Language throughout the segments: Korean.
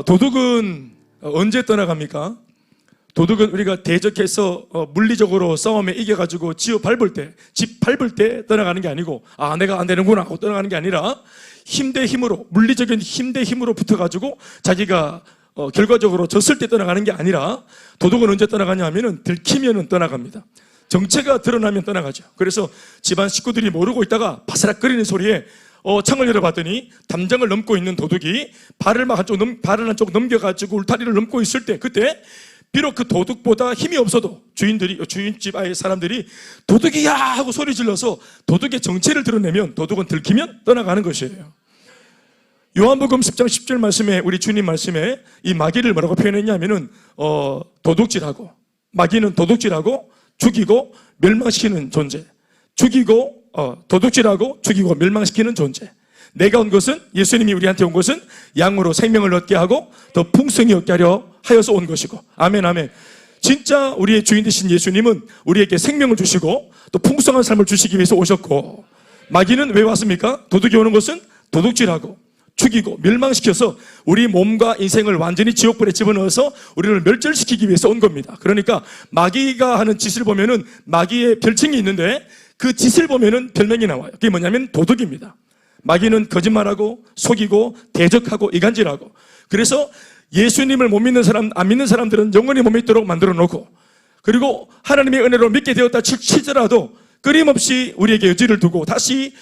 도둑은 언제 떠나갑니까? 도둑은 우리가 대적해서 물리적으로 싸움에 이겨가지고 집 밟을 때 떠나가는 게 아니고, 아, 내가 안 되는구나 하고 떠나가는 게 아니라 힘 대 힘으로, 물리적인 힘 대 힘으로 붙어가지고 자기가 결과적으로 졌을 때 떠나가는 게 아니라, 도둑은 언제 떠나가냐 하면은 들키면은 떠나갑니다. 정체가 드러나면 떠나가죠. 그래서 집안 식구들이 모르고 있다가 바스락거리는 소리에 창을 열어봤더니 담장을 넘고 있는 도둑이 발을 한쪽 넘겨가지고 울타리를 넘고 있을 때, 그때 비록 그 도둑보다 힘이 없어도 주인집 아이 사람들이 도둑이야 하고 소리 질러서 도둑의 정체를 드러내면, 도둑은 들키면 떠나가는 것이에요. 요한복음 10장 10절 말씀에, 우리 주님 말씀에 이 마귀를 뭐라고 표현했냐면은 도둑질하고, 마귀는 도둑질하고 죽이고 멸망시키는 존재, 도둑질하고 죽이고 멸망시키는 존재. 내가 온 것은, 예수님이 우리한테 온 것은 양으로 생명을 얻게 하고 더 풍성히 얻게 하여서 온 것이고. 아멘, 아멘. 진짜 우리의 주인 되신 예수님은 우리에게 생명을 주시고 또 풍성한 삶을 주시기 위해서 오셨고, 마귀는 왜 왔습니까? 도둑이 오는 것은 도둑질하고 죽이고 멸망시켜서 우리 몸과 인생을 완전히 지옥불에 집어넣어서 우리를 멸절시키기 위해서 온 겁니다. 그러니까 마귀가 하는 짓을 보면은 마귀의 별칭이 있는데, 그 짓을 보면은 별명이 나와요. 그게 뭐냐면 도둑입니다. 마귀는 거짓말하고 속이고 대적하고 이간질하고, 그래서 예수님을 못 믿는 사람, 안 믿는 사람들은 영원히 못 믿도록 만들어 놓고, 그리고 하나님의 은혜로 믿게 되었다 치더라도 끊임없이 우리에게 여지를 두고 다시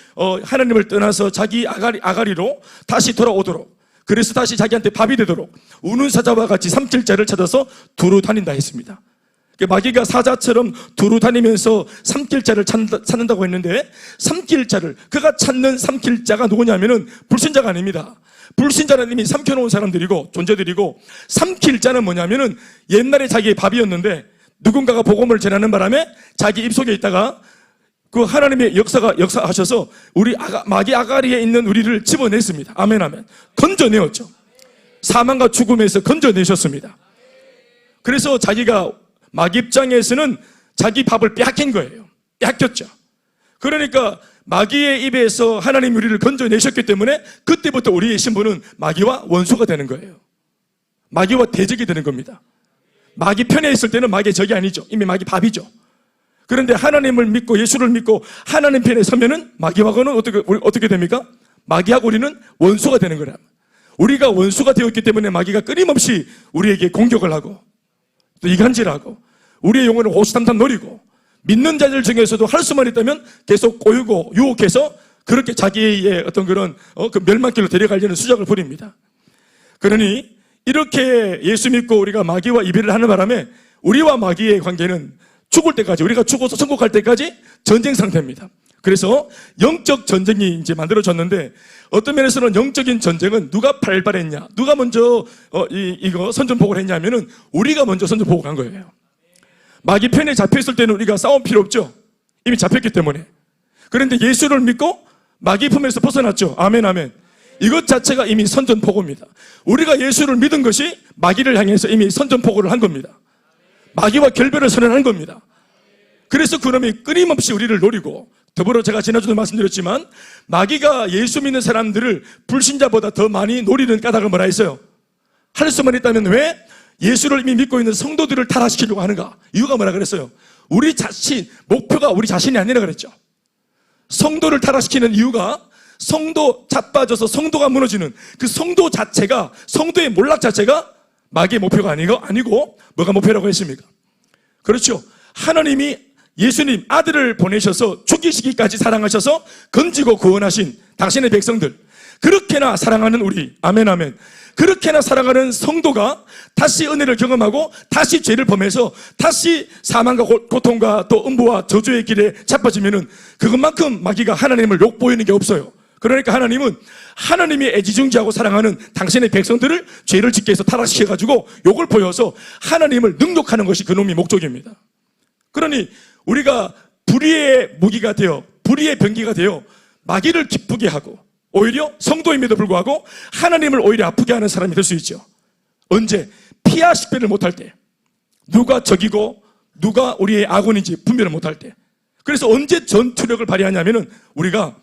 하나님을 떠나서 자기 아가리로 다시 돌아오도록, 그래서 다시 자기한테 밥이 되도록 우는 사자와 같이 삼킬자를 찾아서 두루 다닌다 했습니다. 마귀가 사자처럼 두루 다니면서 삼킬자를 찾는다고 했는데, 삼킬자를, 그가 찾는 삼킬자가 누구냐면은 불신자가 아닙니다. 불신자는 이미 삼켜놓은 사람들이고 존재들이고, 삼킬자는 뭐냐면은 옛날에 자기의 밥이었는데 누군가가 복음을 전하는 바람에 자기 입속에 있다가 그 하나님의 역사하셔서 우리 마귀 아가리에 있는 우리를 집어냈습니다. 아멘, 아멘. 건져내었죠. 사망과 죽음에서 건져내셨습니다. 그래서 자기가 마귀 입장에서는 자기 밥을 빼앗긴 거예요. 빼앗겼죠. 그러니까 마귀의 입에서 하나님 우리를 건져내셨기 때문에 그때부터 우리의 신분은 마귀와 원수가 되는 거예요. 마귀와 대적이 되는 겁니다. 마귀 편에 있을 때는 마귀의 적이 아니죠. 이미 마귀 밥이죠. 그런데 하나님을 믿고 예수를 믿고 하나님 편에 서면은 마귀하고는 어떻게 됩니까? 마귀하고 우리는 원수가 되는 거라. 우리가 원수가 되었기 때문에 마귀가 끊임없이 우리에게 공격을 하고 또 이간질하고 우리의 영혼을 호시탐탐 노리고, 믿는 자들 중에서도 할 수만 있다면 계속 꼬이고 유혹해서 그렇게 자기의 어떤 그런 그 멸망길로 데려가려는 수작을 부립니다. 그러니 이렇게 예수 믿고 우리가 마귀와 이별을 하는 바람에 우리와 마귀의 관계는 죽을 때까지, 우리가 죽어서 천국 갈 때까지 전쟁 상태입니다. 그래서 영적 전쟁이 이제 만들어졌는데, 어떤 면에서는 영적인 전쟁은 누가 발발했냐, 누가 먼저 이거 선전포고를 했냐면은 우리가 먼저 선전포고 간 거예요. 마귀 편에 잡혀있을 때는 우리가 싸움 필요 없죠. 이미 잡혔기 때문에. 그런데 예수를 믿고 마귀 품에서 벗어났죠. 아멘, 아멘. 이것 자체가 이미 선전포고입니다. 우리가 예수를 믿은 것이 마귀를 향해서 이미 선전포고를 한 겁니다. 마귀와 결별을 선언한 겁니다. 그래서 그놈이 끊임없이 우리를 노리고, 더불어 제가 지난주도 말씀드렸지만 마귀가 예수 믿는 사람들을 불신자보다 더 많이 노리는 까닭을 뭐라 했어요? 할 수만 있다면 왜 예수를 이미 믿고 있는 성도들을 타락시키려고 하는가? 이유가 뭐라 그랬어요? 우리 자신, 목표가 우리 자신이 아니라 그랬죠. 성도를 타락시키는 이유가 성도 자빠져서 성도가 무너지는 그 성도 자체가, 성도의 몰락 자체가 마귀의 목표가 아니고 뭐가 목표라고 했습니까? 그렇죠. 하나님이 예수님 아들을 보내셔서 죽이시기까지 사랑하셔서 건지고 구원하신 당신의 백성들, 그렇게나 사랑하는 우리, 아멘, 아멘. 그렇게나 사랑하는 성도가 다시 은혜를 경험하고 다시 죄를 범해서 다시 사망과 고통과 또 음부와 저주의 길에 자빠지면은 그것만큼 마귀가 하나님을 욕보이는 게 없어요. 그러니까 하나님은 하나님이 애지중지하고 사랑하는 당신의 백성들을 죄를 짓게 해서 타락시켜가지고 욕을 보여서 하나님을 능욕하는 것이 그놈의 목적입니다. 그러니 우리가 불의의 무기가 되어, 불의의 병기가 되어 마귀를 기쁘게 하고 오히려 성도임에도 불구하고 하나님을 오히려 아프게 하는 사람이 될 수 있죠. 언제? 피하 식별을 못할 때, 누가 적이고 누가 우리의 아군인지 분별을 못할 때. 그래서 언제 전투력을 발휘하냐면은 우리가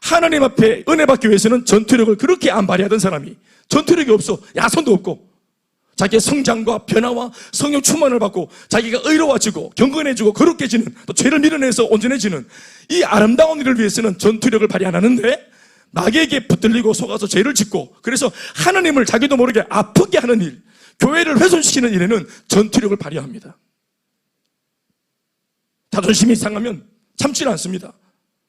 하나님 앞에 은혜 받기 위해서는 전투력을 그렇게 안 발휘하던 사람이 전투력이 없어. 야손도 없고 자기의 성장과 변화와 성령 충만을 받고 자기가 의로워지고 경건해지고 거룩해지는, 또 죄를 밀어내서 온전해지는 이 아름다운 일을 위해서는 전투력을 발휘 안 하는데, 마귀에게 붙들리고 속아서 죄를 짓고 그래서 하나님을 자기도 모르게 아프게 하는 일, 교회를 훼손시키는 일에는 전투력을 발휘합니다. 자존심이 상하면 참지는 않습니다.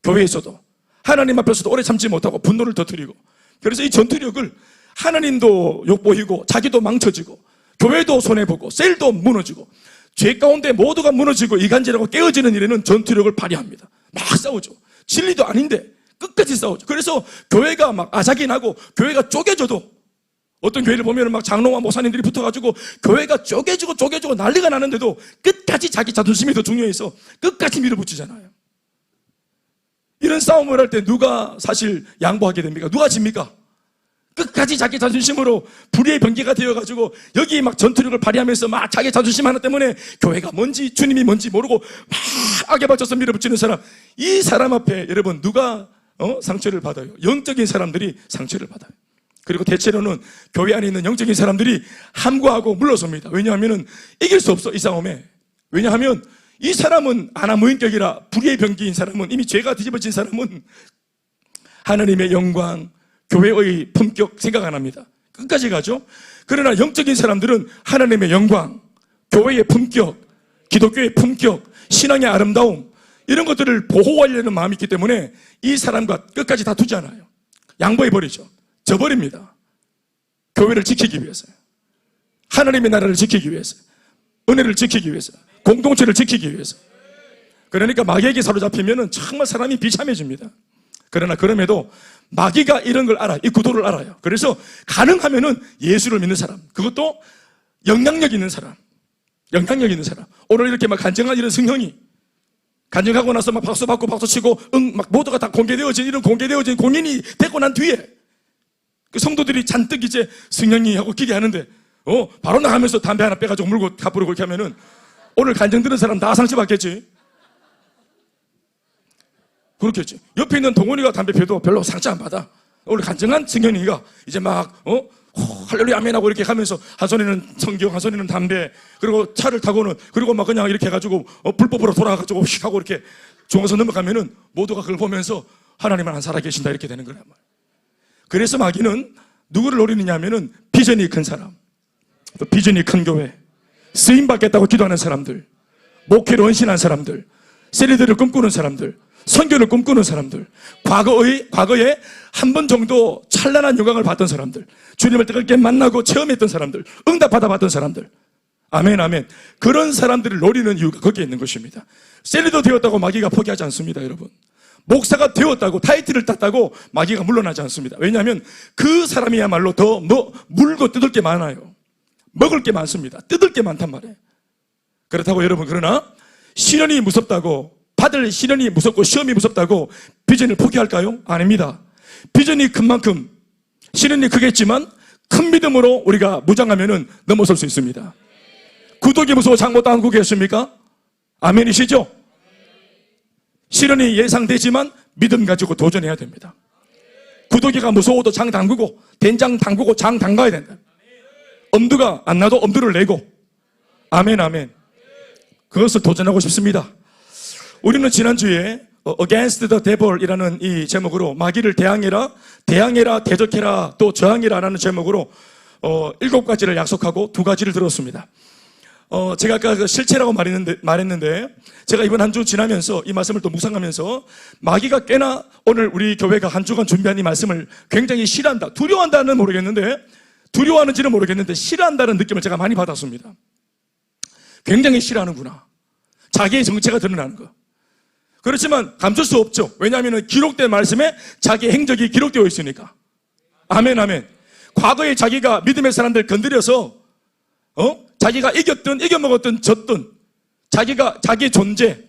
교회에서도 하나님 앞에서도 오래 참지 못하고 분노를 터뜨리고, 그래서 이 전투력을 하나님도 욕보이고 자기도 망쳐지고 교회도 손해보고 셀도 무너지고 죄 가운데 모두가 무너지고 이간질하고 깨어지는 일에는 전투력을 발휘합니다. 막 싸우죠. 진리도 아닌데 끝까지 싸우죠. 그래서 교회가 막 아작이 나고 교회가 쪼개져도, 어떤 교회를 보면 막 장로와 목사님들이 붙어가지고 교회가 쪼개지고 난리가 나는데도 끝까지 자기 자존심이 더 중요해서 끝까지 밀어붙이잖아요. 이런 싸움을 할 때 누가 사실 양보하게 됩니까? 누가 집니까? 끝까지 자기 자존심으로 불의의 병기가 되어가지고 여기 막 전투력을 발휘하면서 막 자기 자존심 하나 때문에 교회가 뭔지 주님이 뭔지 모르고 막 악에 받쳐서 밀어붙이는 사람, 이 사람 앞에 여러분 누가 상처를 받아요? 영적인 사람들이 상처를 받아요. 그리고 대체로는 교회 안에 있는 영적인 사람들이 함구하고 물러섭니다. 왜냐하면 이길 수 없어, 이 싸움에. 왜냐하면 이 사람은 아나무인격이라 불의의 병기인 사람은, 이미 죄가 뒤집어진 사람은 하나님의 영광, 교회의 품격 생각 안 합니다. 끝까지 가죠. 그러나 영적인 사람들은 하나님의 영광, 교회의 품격, 기독교의 품격, 신앙의 아름다움, 이런 것들을 보호하려는 마음이 있기 때문에 이 사람과 끝까지 다투지 않아요. 양보해버리죠. 져버립니다. 교회를 지키기 위해서, 하나님의 나라를 지키기 위해서, 은혜를 지키기 위해서, 공동체를 지키기 위해서. 그러니까 마귀에게 사로잡히면 정말 사람이 비참해집니다. 그러나 그럼에도 마귀가 이런 걸 알아요. 이 구도를 알아요. 그래서 가능하면은 예수를 믿는 사람, 그것도 영향력 있는 사람, 오늘 이렇게 막 간증한 이런 성형이, 간증하고 나서 막 박수 받고 박수 치고 막 모두가 다 공개되어진, 이런 공개되어진 공연이 되고 난 뒤에 그 성도들이 잔뜩 이제 승령이 하고 기대하는데 바로 나가면서 담배 하나 빼가지고 물고 가부르고 그렇게 하면은 오늘 간증 들은 사람 다 상처받겠지. 그렇겠지. 옆에 있는 동원이가 담배 피워도 별로 상처 안 받아. 오늘 간증한 승현이가 이제 막 할렐루야 아멘 하고 이렇게 하면서 한 손에는 성경, 한 손에는 담배, 그리고 차를 타고는, 그리고 막 그냥 이렇게 해가지고 불법으로 돌아가가지고 휙 하고 이렇게 중앙선 넘어가면은 모두가 그걸 보면서 하나님은 안 살아계신다 이렇게 되는 거란 말이야. 그래서 마귀는 누구를 노리느냐 하면은 비전이 큰 사람, 또 비전이 큰 교회, 쓰임 받겠다고 기도하는 사람들, 목회를 헌신한 사람들, 세리들을 꿈꾸는 사람들, 선교를 꿈꾸는 사람들, 과거에 한 번 정도 찬란한 영광을 받던 사람들, 주님을 뜨겁게 만나고 체험했던 사람들, 응답받아 받던 사람들, 아멘 아멘, 그런 사람들을 노리는 이유가 거기에 있는 것입니다. 세리도 되었다고 마귀가 포기하지 않습니다. 여러분, 목사가 되었다고 타이틀을 땄다고 마귀가 물러나지 않습니다. 왜냐하면 그 사람이야말로 더 물고 뜯을 게 많아요. 먹을 게 많습니다. 뜯을 게 많단 말이에요. 그렇다고 여러분, 그러나 시련이 무섭다고, 받을 시련이 무섭고 시험이 무섭다고 비전을 포기할까요? 아닙니다. 비전이 큰 만큼 시련이 크겠지만 큰 믿음으로 우리가 무장하면 넘어설 수 있습니다. 구독이 무서워 장 못 담그고 계십니까? 아멘이시죠? 시련이 예상되지만 믿음 가지고 도전해야 됩니다. 구더기가 무서워도 장 담그고, 된장 담그고 장 담가야 된다. 엄두가 안 나도 엄두를 내고, 아멘 아멘, 그것을 도전하고 싶습니다. 우리는 지난주에 Against the Devil이라는 이 제목으로 마귀를 대항해라, 대적해라, 또 저항해라 라는 제목으로 7가지를 약속하고 2가지를 들었습니다. 제가 아까 그 실체라고 말했는데 제가 이번 한 주 지나면서 이 말씀을 또 묵상하면서 마귀가 꽤나 오늘 우리 교회가 한 주간 준비한 이 말씀을 굉장히 싫어한다, 두려워한다는 모르겠는데, 두려워하는지는 모르겠는데 싫어한다는 느낌을 제가 많이 받았습니다. 굉장히 싫어하는구나, 자기의 정체가 드러나는 거. 그렇지만 감출 수 없죠. 왜냐하면 기록된 말씀에 자기의 행적이 기록되어 있으니까. 아멘 아멘. 과거에 자기가 믿음의 사람들 건드려서 자기가 이겼든 이겨먹었든 졌든 자기의 존재,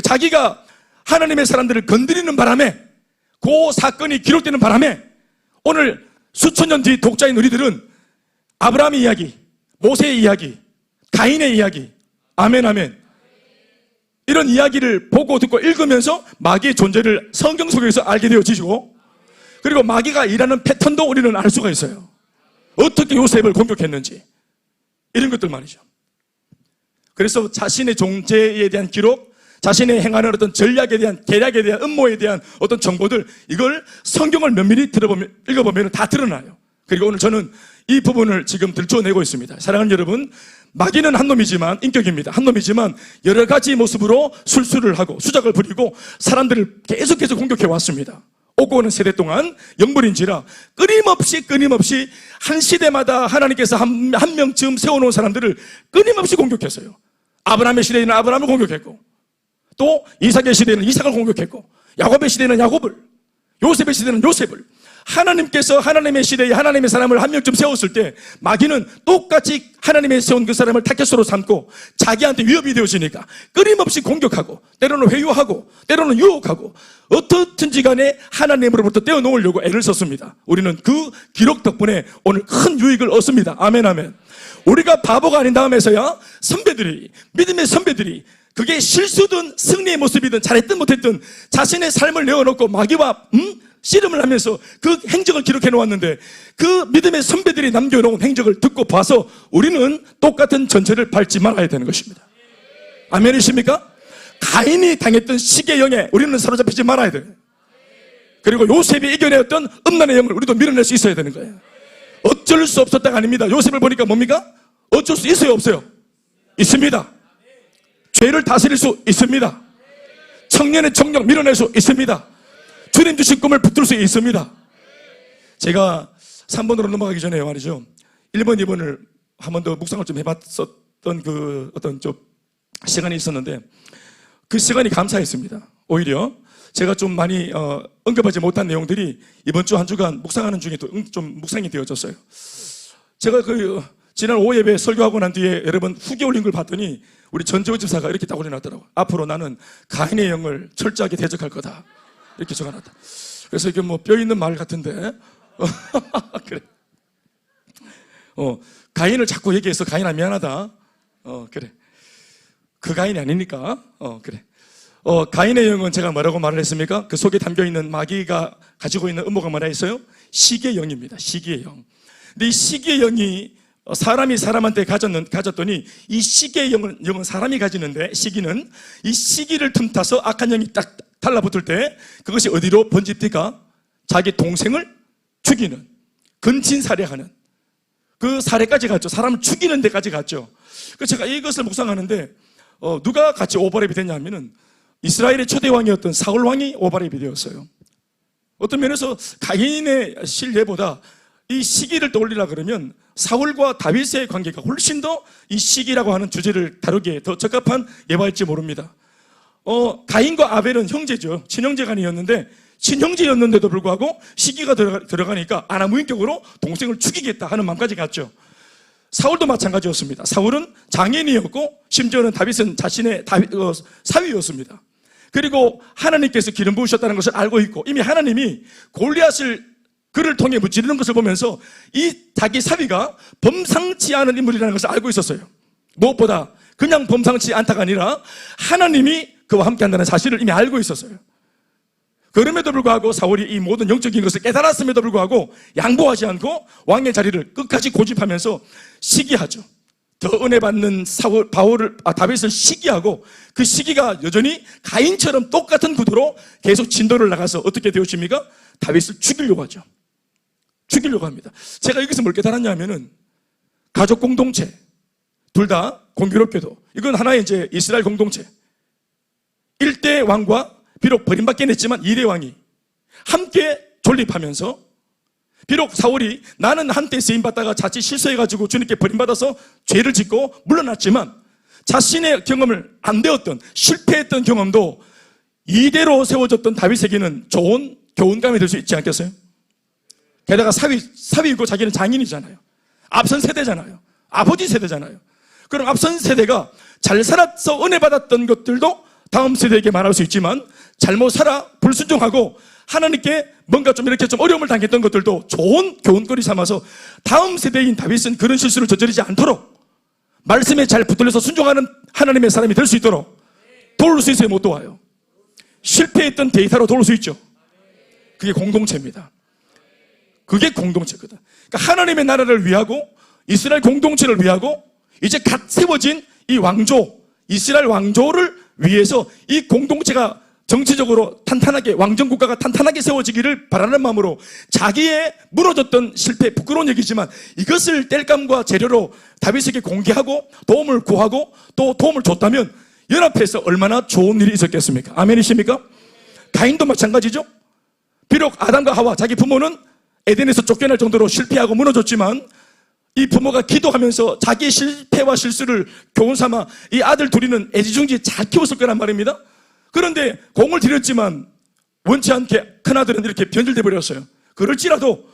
자기가 하나님의 사람들을 건드리는 바람에, 그 사건이 기록되는 바람에 오늘 수천 년 뒤 독자인 우리들은 아브라함의 이야기, 모세의 이야기, 가인의 이야기, 아멘, 아멘. 이런 이야기를 보고 듣고 읽으면서 마귀의 존재를 성경 속에서 알게 되어지시고, 그리고 마귀가 일하는 패턴도 우리는 알 수가 있어요. 어떻게 요셉을 공격했는지, 이런 것들 말이죠. 그래서 자신의 존재에 대한 기록, 자신의 행하는 어떤 전략에 대한, 계략에 대한, 음모에 대한 어떤 정보들, 이걸 성경을 면밀히 읽어보면 다 드러나요. 그리고 오늘 저는 이 부분을 지금 들춰내고 있습니다. 사랑하는 여러분, 마귀는 한 놈이지만, 인격입니다. 한 놈이지만 여러 가지 모습으로 술수를 하고 수작을 부리고 사람들을 계속해서 공격해 왔습니다. 오고 오는 세대 동안 영물인지라 끊임없이 한 시대마다 하나님께서 한 명쯤 세워놓은 사람들을 끊임없이 공격했어요. 아브라함의 시대에는 아브라함을 공격했고, 또 이삭의 시대에는 이삭을 공격했고, 야곱의 시대에는 야곱을, 요셉의 시대는 요셉을. 하나님께서 하나님의 시대에 하나님의 사람을 한 명쯤 세웠을 때 마귀는 똑같이 하나님의 세운 그 사람을 타겟으로 삼고 자기한테 위협이 되어지니까 끊임없이 공격하고, 때로는 회유하고, 때로는 유혹하고, 어떻든지 간에 하나님으로부터 떼어놓으려고 애를 썼습니다. 우리는 그 기록 덕분에 오늘 큰 유익을 얻습니다. 아멘, 아멘. 우리가 바보가 아닌 다음에서야 선배들이, 믿음의 선배들이, 그게 실수든 승리의 모습이든 잘했든 못했든 자신의 삶을 내어놓고 마귀와 씨름을 하면서 그 행적을 기록해 놓았는데, 그 믿음의 선배들이 남겨놓은 행적을 듣고 봐서 우리는 똑같은 전철을 밟지 말아야 되는 것입니다. 아멘이십니까? 가인이 당했던 시기의 영에 우리는 사로잡히지 말아야 돼요. 그리고 요셉이 이겨내었던 음란의 영을 우리도 밀어낼 수 있어야 되는 거예요. 어쩔 수 없었다가 아닙니다. 요셉을 보니까 뭡니까? 어쩔 수 있어요, 없어요? 있습니다. 죄를 다스릴 수 있습니다. 청년의 정령 밀어낼 수 있습니다. 주님 주신 꿈을 붙들 수 있습니다. 제가 3번으로 넘어가기 전에 말이죠, 1번, 2번을 한 번 더 묵상을 좀 해봤었던 그 어떤 좀 시간이 있었는데, 그 시간이 감사했습니다. 오히려 제가 좀 많이 언급하지 못한 내용들이 이번 주 한 주간 묵상하는 중에 좀 묵상이 되어졌어요. 제가 지난 5예배 설교하고 난 뒤에 여러분 후기 올린 걸 봤더니 우리 전재호 집사가 이렇게 딱 올려놨더라고요. 앞으로 나는 가인의 영을 철저하게 대적할 거다, 이렇게 적어놨다. 그래서 이게 뭐 뼈 있는 말 같은데 그래. 가인을 자꾸 얘기해서 가인아 미안하다. 그래. 그 가인이 아니니까. 그래. 가인의 영은 제가 뭐라고 말을 했습니까? 그 속에 담겨있는 마귀가 가지고 있는 음모가 뭐라 했어요? 시기의 영입니다. 시기의 영. 근데 이 시기의 영이 사람이 사람한테 가졌더니, 이 시기의 영은 사람이 가지는데, 시기는 이 시기를 틈타서 악한 영이 딱 달라붙을 때 그것이 어디로 번집니까? 자기 동생을 죽이는, 근친살해하는 그 사례까지 갔죠. 사람을 죽이는 데까지 갔죠. 그래서 제가 이것을 묵상하는데, 누가 같이 오버랩이 됐냐면은 이스라엘의 초대 왕이었던 사울 왕이 오버랩이 되었어요. 어떤 면에서 가인의 실례보다 이 시기를 떠올리라 그러면 사울과 다윗의 관계가 훨씬 더 이 시기라고 하는 주제를 다루기에 더 적합한 예화일지 모릅니다. 가인과 아벨은 형제죠. 친형제간이었는데, 친형제였는데도 불구하고 시기가 들어가니까 아나무인격으로 동생을 죽이겠다 하는 마음까지 갔죠. 사울도 마찬가지였습니다. 사울은 장인이었고 심지어는 다윗은 자신의 사위였습니다. 그리고 하나님께서 기름 부으셨다는 것을 알고 있고, 이미 하나님이 골리앗을 그를 통해 무찌르는 것을 보면서 이 자기 사위가 범상치 않은 인물이라는 것을 알고 있었어요. 무엇보다 그냥 범상치 않다가 아니라 하나님이 그와 함께 한다는 사실을 이미 알고 있었어요. 그럼에도 불구하고 사울이 이 모든 영적인 것을 깨달았음에도 불구하고 양보하지 않고 왕의 자리를 끝까지 고집하면서 시기하죠. 더 은혜 받는 다윗을 시기하고, 그 시기가 여전히 가인처럼 똑같은 구도로 계속 진도를 나가서 어떻게 되었습니까? 다윗을 죽이려고 하죠. 죽이려고 합니다. 제가 여기서 뭘 깨달았냐 하면은, 가족 공동체 둘 다 공교롭게도 이건 하나의 이제 이스라엘 공동체, 1대 왕과 비록 버림받긴 했지만 2대 왕이 함께 존립하면서, 비록 사울이 나는 한때 쓰임받다가 자칫 실수해가지고 주님께 버림받아서 죄를 짓고 물러났지만, 자신의 경험을 안 되었던, 실패했던 경험도 이대로 세워졌던 다윗에게는 좋은 교훈감이 될 수 있지 않겠어요? 게다가 사위이고 자기는 장인이잖아요. 앞선 세대잖아요. 아버지 세대잖아요. 그럼 앞선 세대가 잘 살아서 은혜 받았던 것들도 다음 세대에게 말할 수 있지만, 잘못 살아 불순종하고 하나님께 뭔가 좀 이렇게 좀 어려움을 당했던 것들도 좋은 교훈거리 삼아서 다음 세대인 다윗은 그런 실수를 저지르지 않도록 말씀에 잘 붙들려서 순종하는 하나님의 사람이 될 수 있도록 도울 수 있어요? 못 도와요? 실패했던 데이터로 도울 수 있죠. 그게 공동체입니다. 그게 공동체거든. 그러니까 하나님의 나라를 위하고 이스라엘 공동체를 위하고 이제 갓 세워진 이 왕조, 이스라엘 왕조를 위해서 이 공동체가 정치적으로 탄탄하게, 왕정국가가 탄탄하게 세워지기를 바라는 마음으로 자기의 무너졌던 실패, 부끄러운 얘기지만 이것을 땔감과 재료로 다윗에게 공개하고 도움을 구하고 또 도움을 줬다면 연합해서 얼마나 좋은 일이 있었겠습니까? 아멘이십니까? 가인도 마찬가지죠. 비록 아담과 하와, 자기 부모는 에덴에서 쫓겨날 정도로 실패하고 무너졌지만 이 부모가 기도하면서 자기의 실패와 실수를 교훈 삼아 이 아들 둘이는 애지중지 잘 키웠을 거란 말입니다. 그런데 공을 들였지만 원치 않게 큰아들은 이렇게 변질돼 버렸어요. 그럴지라도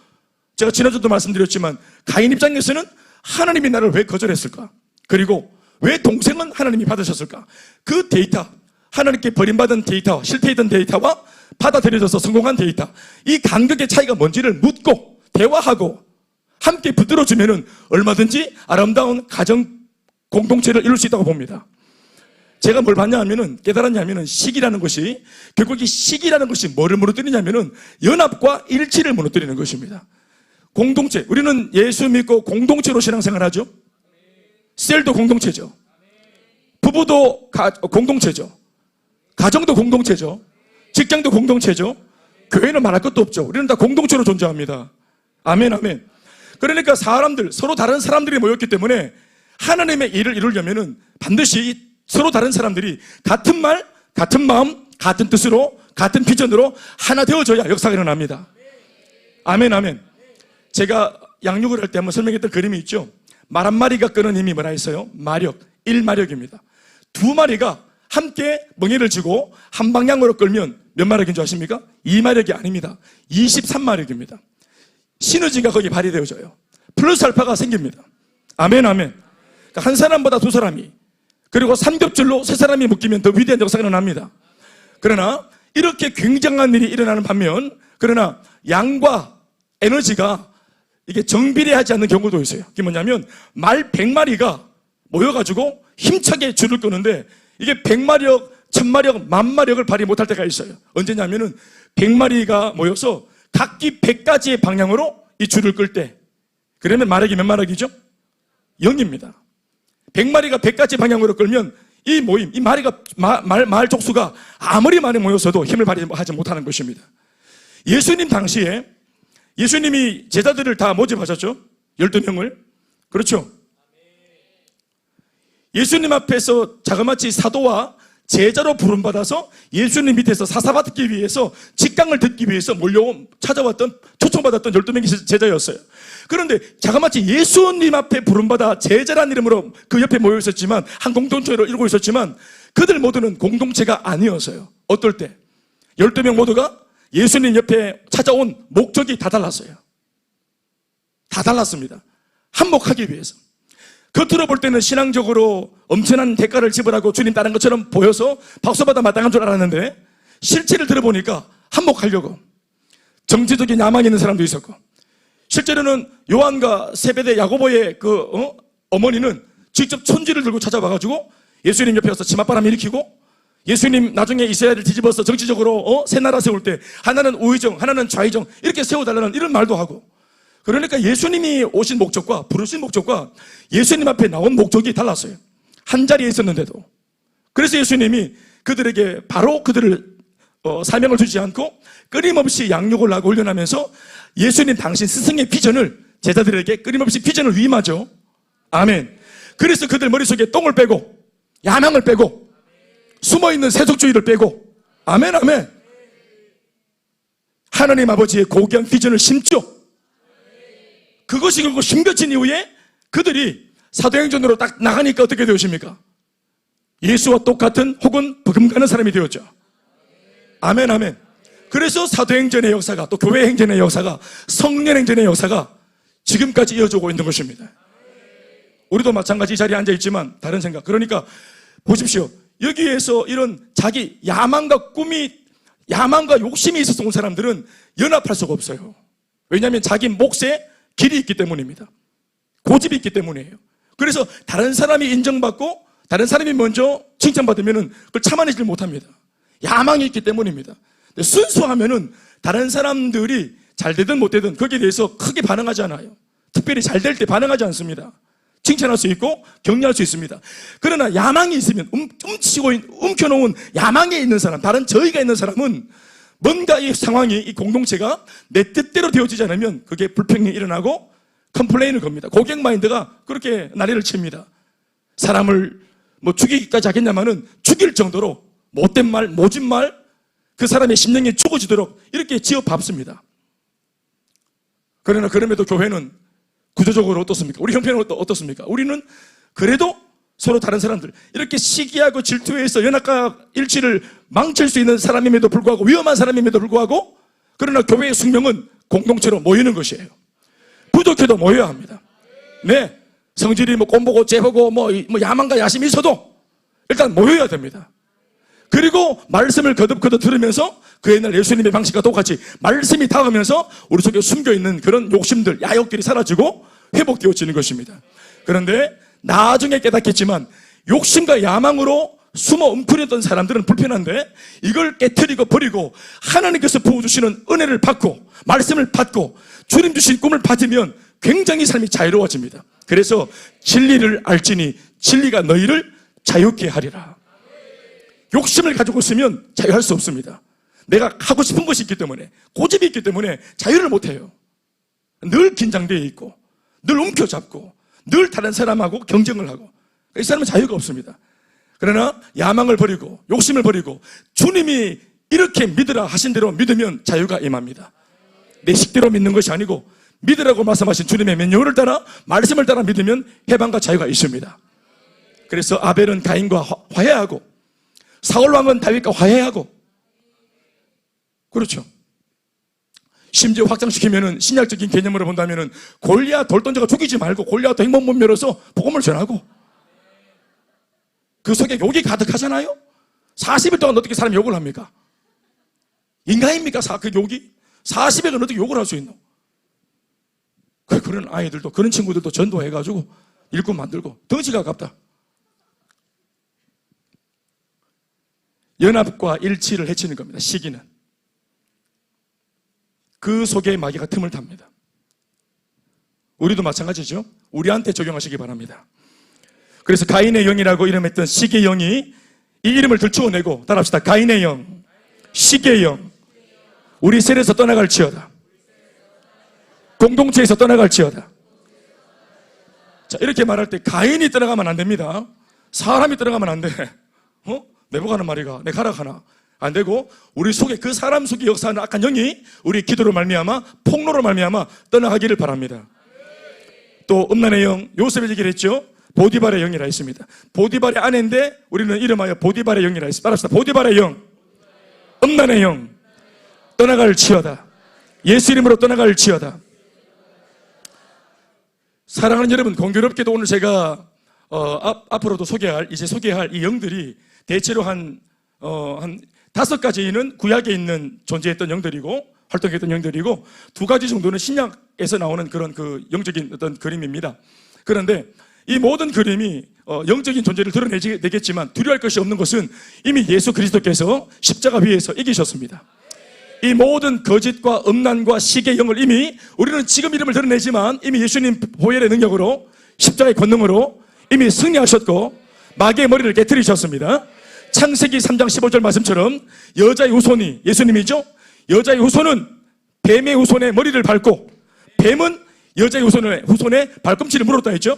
제가 지난주도 말씀드렸지만 가인 입장에서는 하나님이 나를 왜 거절했을까? 그리고 왜 동생은 하나님이 받으셨을까? 그 데이터, 하나님께 버림받은 데이터, 실패했던 데이터와 받아들여져서 성공한 데이터, 이 간격의 차이가 뭔지를 묻고 대화하고 함께 붙들어주면 얼마든지 아름다운 가정 공동체를 이룰 수 있다고 봅니다. 제가 뭘 봤냐 하면은, 깨달았냐 하면은 시기라는 것이, 결국 이 시기라는 것이 뭐를 무너뜨리냐면은 연합과 일치를 무너뜨리는 것입니다. 공동체, 우리는 예수 믿고 공동체로 신앙생활 하죠. 셀도 공동체죠. 부부도 공동체죠. 가정도 공동체죠. 직장도 공동체죠. 교회는 말할 것도 없죠. 우리는 다 공동체로 존재합니다. 아멘, 아멘. 그러니까 사람들, 서로 다른 사람들이 모였기 때문에 하나님의 일을 이루려면은 반드시 서로 다른 사람들이 같은 말, 같은 마음, 같은 뜻으로, 같은 비전으로 하나 되어져야 역사가 일어납니다. 아멘, 아멘. 제가 양육을 할 때 한번 설명했던 그림이 있죠. 말 한 마리가 끄는 힘이 뭐라 했어요? 마력, 1마력입니다. 두 마리가 함께 멍에를 쥐고 한 방향으로 끌면 몇 마력인 줄 아십니까? 2마력이 아닙니다. 23마력입니다. 시너지가 거기 발휘되어져요. 플러스 알파가 생깁니다. 아멘, 아멘. 그러니까 한 사람보다 두 사람이, 그리고 삼겹줄로 세 사람이 묶이면 더 위대한 역사가 일어납니다. 그러나 이렇게 굉장한 일이 일어나는 반면, 그러나 양과 에너지가 이게 정비례하지 않는 경우도 있어요. 그게 뭐냐면 말 100마리가 모여가지고 힘차게 줄을 끄는데 이게 100마력, 1000마력, 10,000마력을 발휘 못할 때가 있어요. 언제냐면은 100마리가 모여서 각기 100가지의 방향으로 이 줄을 끌 때, 그러면 마력이 몇 마력이죠? 0입니다. 100마리가 100가지 방향으로 끌면 이 모임, 이 말 족수가 아무리 많이 모였어도 힘을 발휘하지 못하는 것입니다. 예수님 당시에 예수님이 제자들을 다 모집하셨죠? 12명을. 그렇죠? 예수님 앞에서 자그마치 사도와 제자로 부름받아서 예수님 밑에서 사사받기 위해서 직강을 듣기 위해서 찾아왔던, 초청받았던 12명의 제자였어요. 그런데 자그마치 예수님 앞에 부름받아 제자란 이름으로 그 옆에 모여 있었지만, 한 공동체로 이루고 있었지만 그들 모두는 공동체가 아니었어요. 어떨 때? 12명 모두가 예수님 옆에 찾아온 목적이 다 달랐어요. 다 달랐습니다. 한몫하기 위해서. 겉으로 볼 때는 신앙적으로 엄청난 대가를 지불하고 주님 따른 것처럼 보여서 박수받아 마땅한 줄 알았는데 실체를 들어보니까 한몫하려고 정치적인 야망이 있는 사람도 있었고, 실제로는 요한과 세베대 야고보의 어머니는 직접 천지를 들고 찾아와가지고 예수님 옆에 와서 치맛바람 일으키고, 예수님 나중에 이스라엘을 뒤집어서 정치적으로 새 나라 세울 때 하나는 우의정, 하나는 좌의정 이렇게 세워달라는 이런 말도 하고, 그러니까 예수님이 오신 목적과 부르신 목적과 예수님 앞에 나온 목적이 달랐어요. 한 자리에 있었는데도. 그래서 예수님이 그들에게 바로 그들을 사명을 주지 않고 끊임없이 양육을 하고 훈련하면서 예수님 당신 스승의 비전을 제자들에게 끊임없이 비전을 위임하죠. 아멘. 그래서 그들 머릿속에 똥을 빼고 야망을 빼고 숨어있는 세속주의를 빼고, 아멘, 아멘. 하나님 아버지의 고귀한 비전을 심죠. 그것이 결국 심겨진 이후에 그들이 사도행전으로 딱 나가니까 어떻게 되십니까? 예수와 똑같은 혹은 버금가는 사람이 되었죠. 아멘, 아멘. 그래서 사도행전의 역사가, 또 교회 행전의 역사가, 성령 행전의 역사가 지금까지 이어지고 있는 것입니다. 우리도 마찬가지 이 자리에 앉아있지만 다른 생각. 그러니까 보십시오. 여기에서 이런 자기 야망과 꿈이, 야망과 욕심이 있어서 온 사람들은 연합할 수가 없어요. 왜냐하면 자기 몫에 길이 있기 때문입니다. 고집이 있기 때문이에요. 그래서 다른 사람이 인정받고 다른 사람이 먼저 칭찬받으면 그걸 참아내질 못합니다. 야망이 있기 때문입니다. 근데 순수하면은 다른 사람들이 잘 되든 못 되든 거기에 대해서 크게 반응하지 않아요. 특별히 잘 될 때 반응하지 않습니다. 칭찬할 수 있고 격려할 수 있습니다. 그러나 야망이 있으면 움켜놓은 야망에 있는 사람, 다른 저의가 있는 사람은 뭔가 이 상황이, 이 공동체가 내 뜻대로 되어지지 않으면 그게 불평이 일어나고 컴플레인을 겁니다. 고객 마인드가 그렇게 난리를 칩니다. 사람을 뭐 죽이기까지 하겠냐마는 죽일 정도로 못된 말, 모진 말, 그 사람의 심령이 죽어지도록 이렇게 지어밟습니다. 그러나 그럼에도 교회는 구조적으로 어떻습니까? 우리 형편은 어떻습니까? 우리는 그래도 서로 다른 사람들, 이렇게 시기하고 질투해서 연합과 일치를 망칠 수 있는 사람임에도 불구하고, 위험한 사람임에도 불구하고, 그러나 교회의 숙명은 공동체로 모이는 것이에요. 부족해도 모여야 합니다. 네. 성질이 뭐 꼰보고 째보고 뭐 야망과 야심이 있어도 일단 모여야 됩니다. 그리고 말씀을 거듭거듭 들으면서 그 옛날 예수님의 방식과 똑같이 말씀이 닿으면서 우리 속에 숨겨있는 그런 욕심들, 야욕들이 사라지고 회복되어지는 것입니다. 그런데 나중에 깨닫겠지만 욕심과 야망으로 숨어 웅크렸던 사람들은 불편한데 이걸 깨트리고 버리고 하나님께서 부어주시는 은혜를 받고 말씀을 받고 주님 주신 꿈을 받으면 굉장히 삶이 자유로워집니다. 그래서 진리를 알지니 진리가 너희를 자유케 하리라. 욕심을 가지고 있으면 자유할 수 없습니다. 내가 하고 싶은 것이 있기 때문에, 고집이 있기 때문에 자유를 못해요. 늘 긴장되어 있고 늘 움켜잡고 늘 다른 사람하고 경쟁을 하고, 이 사람은 자유가 없습니다. 그러나 야망을 버리고 욕심을 버리고 주님이 이렇게 믿으라 하신 대로 믿으면 자유가 임합니다. 내 식대로 믿는 것이 아니고 믿으라고 말씀하신 주님의 명령을 따라 말씀을 따라 믿으면 해방과 자유가 있습니다. 그래서 아벨은 가인과 화해하고 사울왕은 다윗과 화해하고, 그렇죠. 심지어 확장시키면은 신약적인 개념으로 본다면은 골리앗 돌 던져가 죽이지 말고 골리앗 행복문 열어서 복음을 전하고, 그 속에 욕이 가득하잖아요. 40일 동안 어떻게 사람이 욕을 합니까? 인간입니까? 그 욕이? 40일은 어떻게 욕을 할 수 있노? 그런 아이들도, 그런 친구들도 전도해가지고 일꾼 만들고 덩치가 아깝다. 연합과 일치를 해치는 겁니다. 시기는. 그 속에 마귀가 틈을 탑니다. 우리도 마찬가지죠. 우리한테 적용하시기 바랍니다. 그래서 가인의 영이라고 이름했던 시기의 영이 이 이름을 들추어내고 따라합시다. 가인의 영, 시기의 영, 우리 셀에서 떠나갈지어다. 공동체에서 떠나갈지어다. 자, 이렇게 말할 때 가인이 떠나가면 안 됩니다. 사람이 떠나가면 안 돼. 내보가는 말이가 내 가라 하나 안 되고, 우리 속에 그 사람 속에 역사하는 악한 영이 우리 기도로 말미암아 폭로로 말미암아 떠나가기를 바랍니다. 또 음란의 영, 요셉의 얘기를 했죠. 보디발의 영이라 했습니다. 보디발의 아내인데 우리는 이름하여 보디발의 영이라 했습니다. 따라합시다. 보디발의 영, 음란의 영, 떠나갈지어다. 예수 이름으로 떠나갈지어다. 사랑하는 여러분, 공교롭게도 오늘 제가 앞으로도 이제 소개할 이 영들이 대체로 한 5가지는 구약에 있는 존재했던 영들이고 활동했던 영들이고 2가지 정도는 신약에서 나오는 그런 그 영적인 어떤 그림입니다. 그런데 이 모든 그림이 영적인 존재를 드러내겠지만 두려워할 것이 없는 것은 이미 예수 그리스도께서 십자가 위에서 이기셨습니다. 이 모든 거짓과 음란과 시기의 영을 이미 우리는 지금 이름을 드러내지만 이미 예수님 보혈의 능력으로 십자가의 권능으로 이미 승리하셨고 마귀의 머리를 깨트리셨습니다. 창세기 3장 15절 말씀처럼 여자의 후손이 예수님이죠. 여자의 후손은 뱀의 후손의 머리를 밟고 뱀은 여자의 후손의 발꿈치를 물었다 했죠.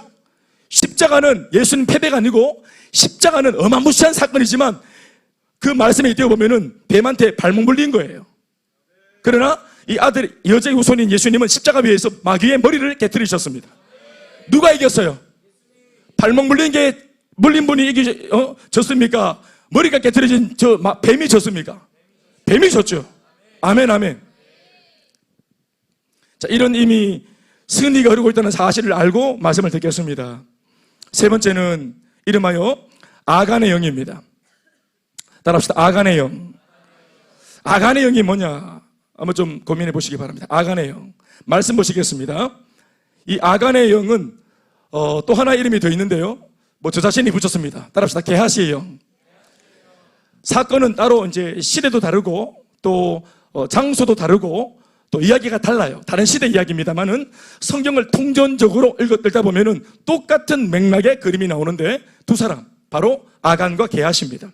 십자가는 예수님 패배가 아니고 십자가는 어마무시한 사건이지만 그 말씀에 띄워보면은 뱀한테 발목 물린 거예요. 그러나 이 아들, 여자의 후손인 예수님은 십자가 위에서 마귀의 머리를 깨트리셨습니다. 누가 이겼어요? 발목 물린 분이 졌습니까? 머리가 깨트려진 뱀이 졌습니까? 뱀이 졌죠. 아멘, 아멘. 자, 이런 이미 승리가 흐르고 있다는 사실을 알고 말씀을 듣겠습니다. 세 번째는 이름하여 아간의 영입니다. 따라합시다. 아간의 영. 아간의 영이 뭐냐? 한번 좀 고민해 보시기 바랍니다. 아간의 영. 말씀 보시겠습니다. 이 아간의 영은 또 하나 이름이 더 있는데요. 뭐 저 자신이 붙였습니다. 따라합시다. 게하시예요. 사건은 따로 이제 시대도 다르고 또 장소도 다르고 또 이야기가 달라요. 다른 시대 이야기입니다만은 성경을 통전적으로 읽다 보면은 똑같은 맥락의 그림이 나오는데 두 사람, 바로 아간과 게하시입니다.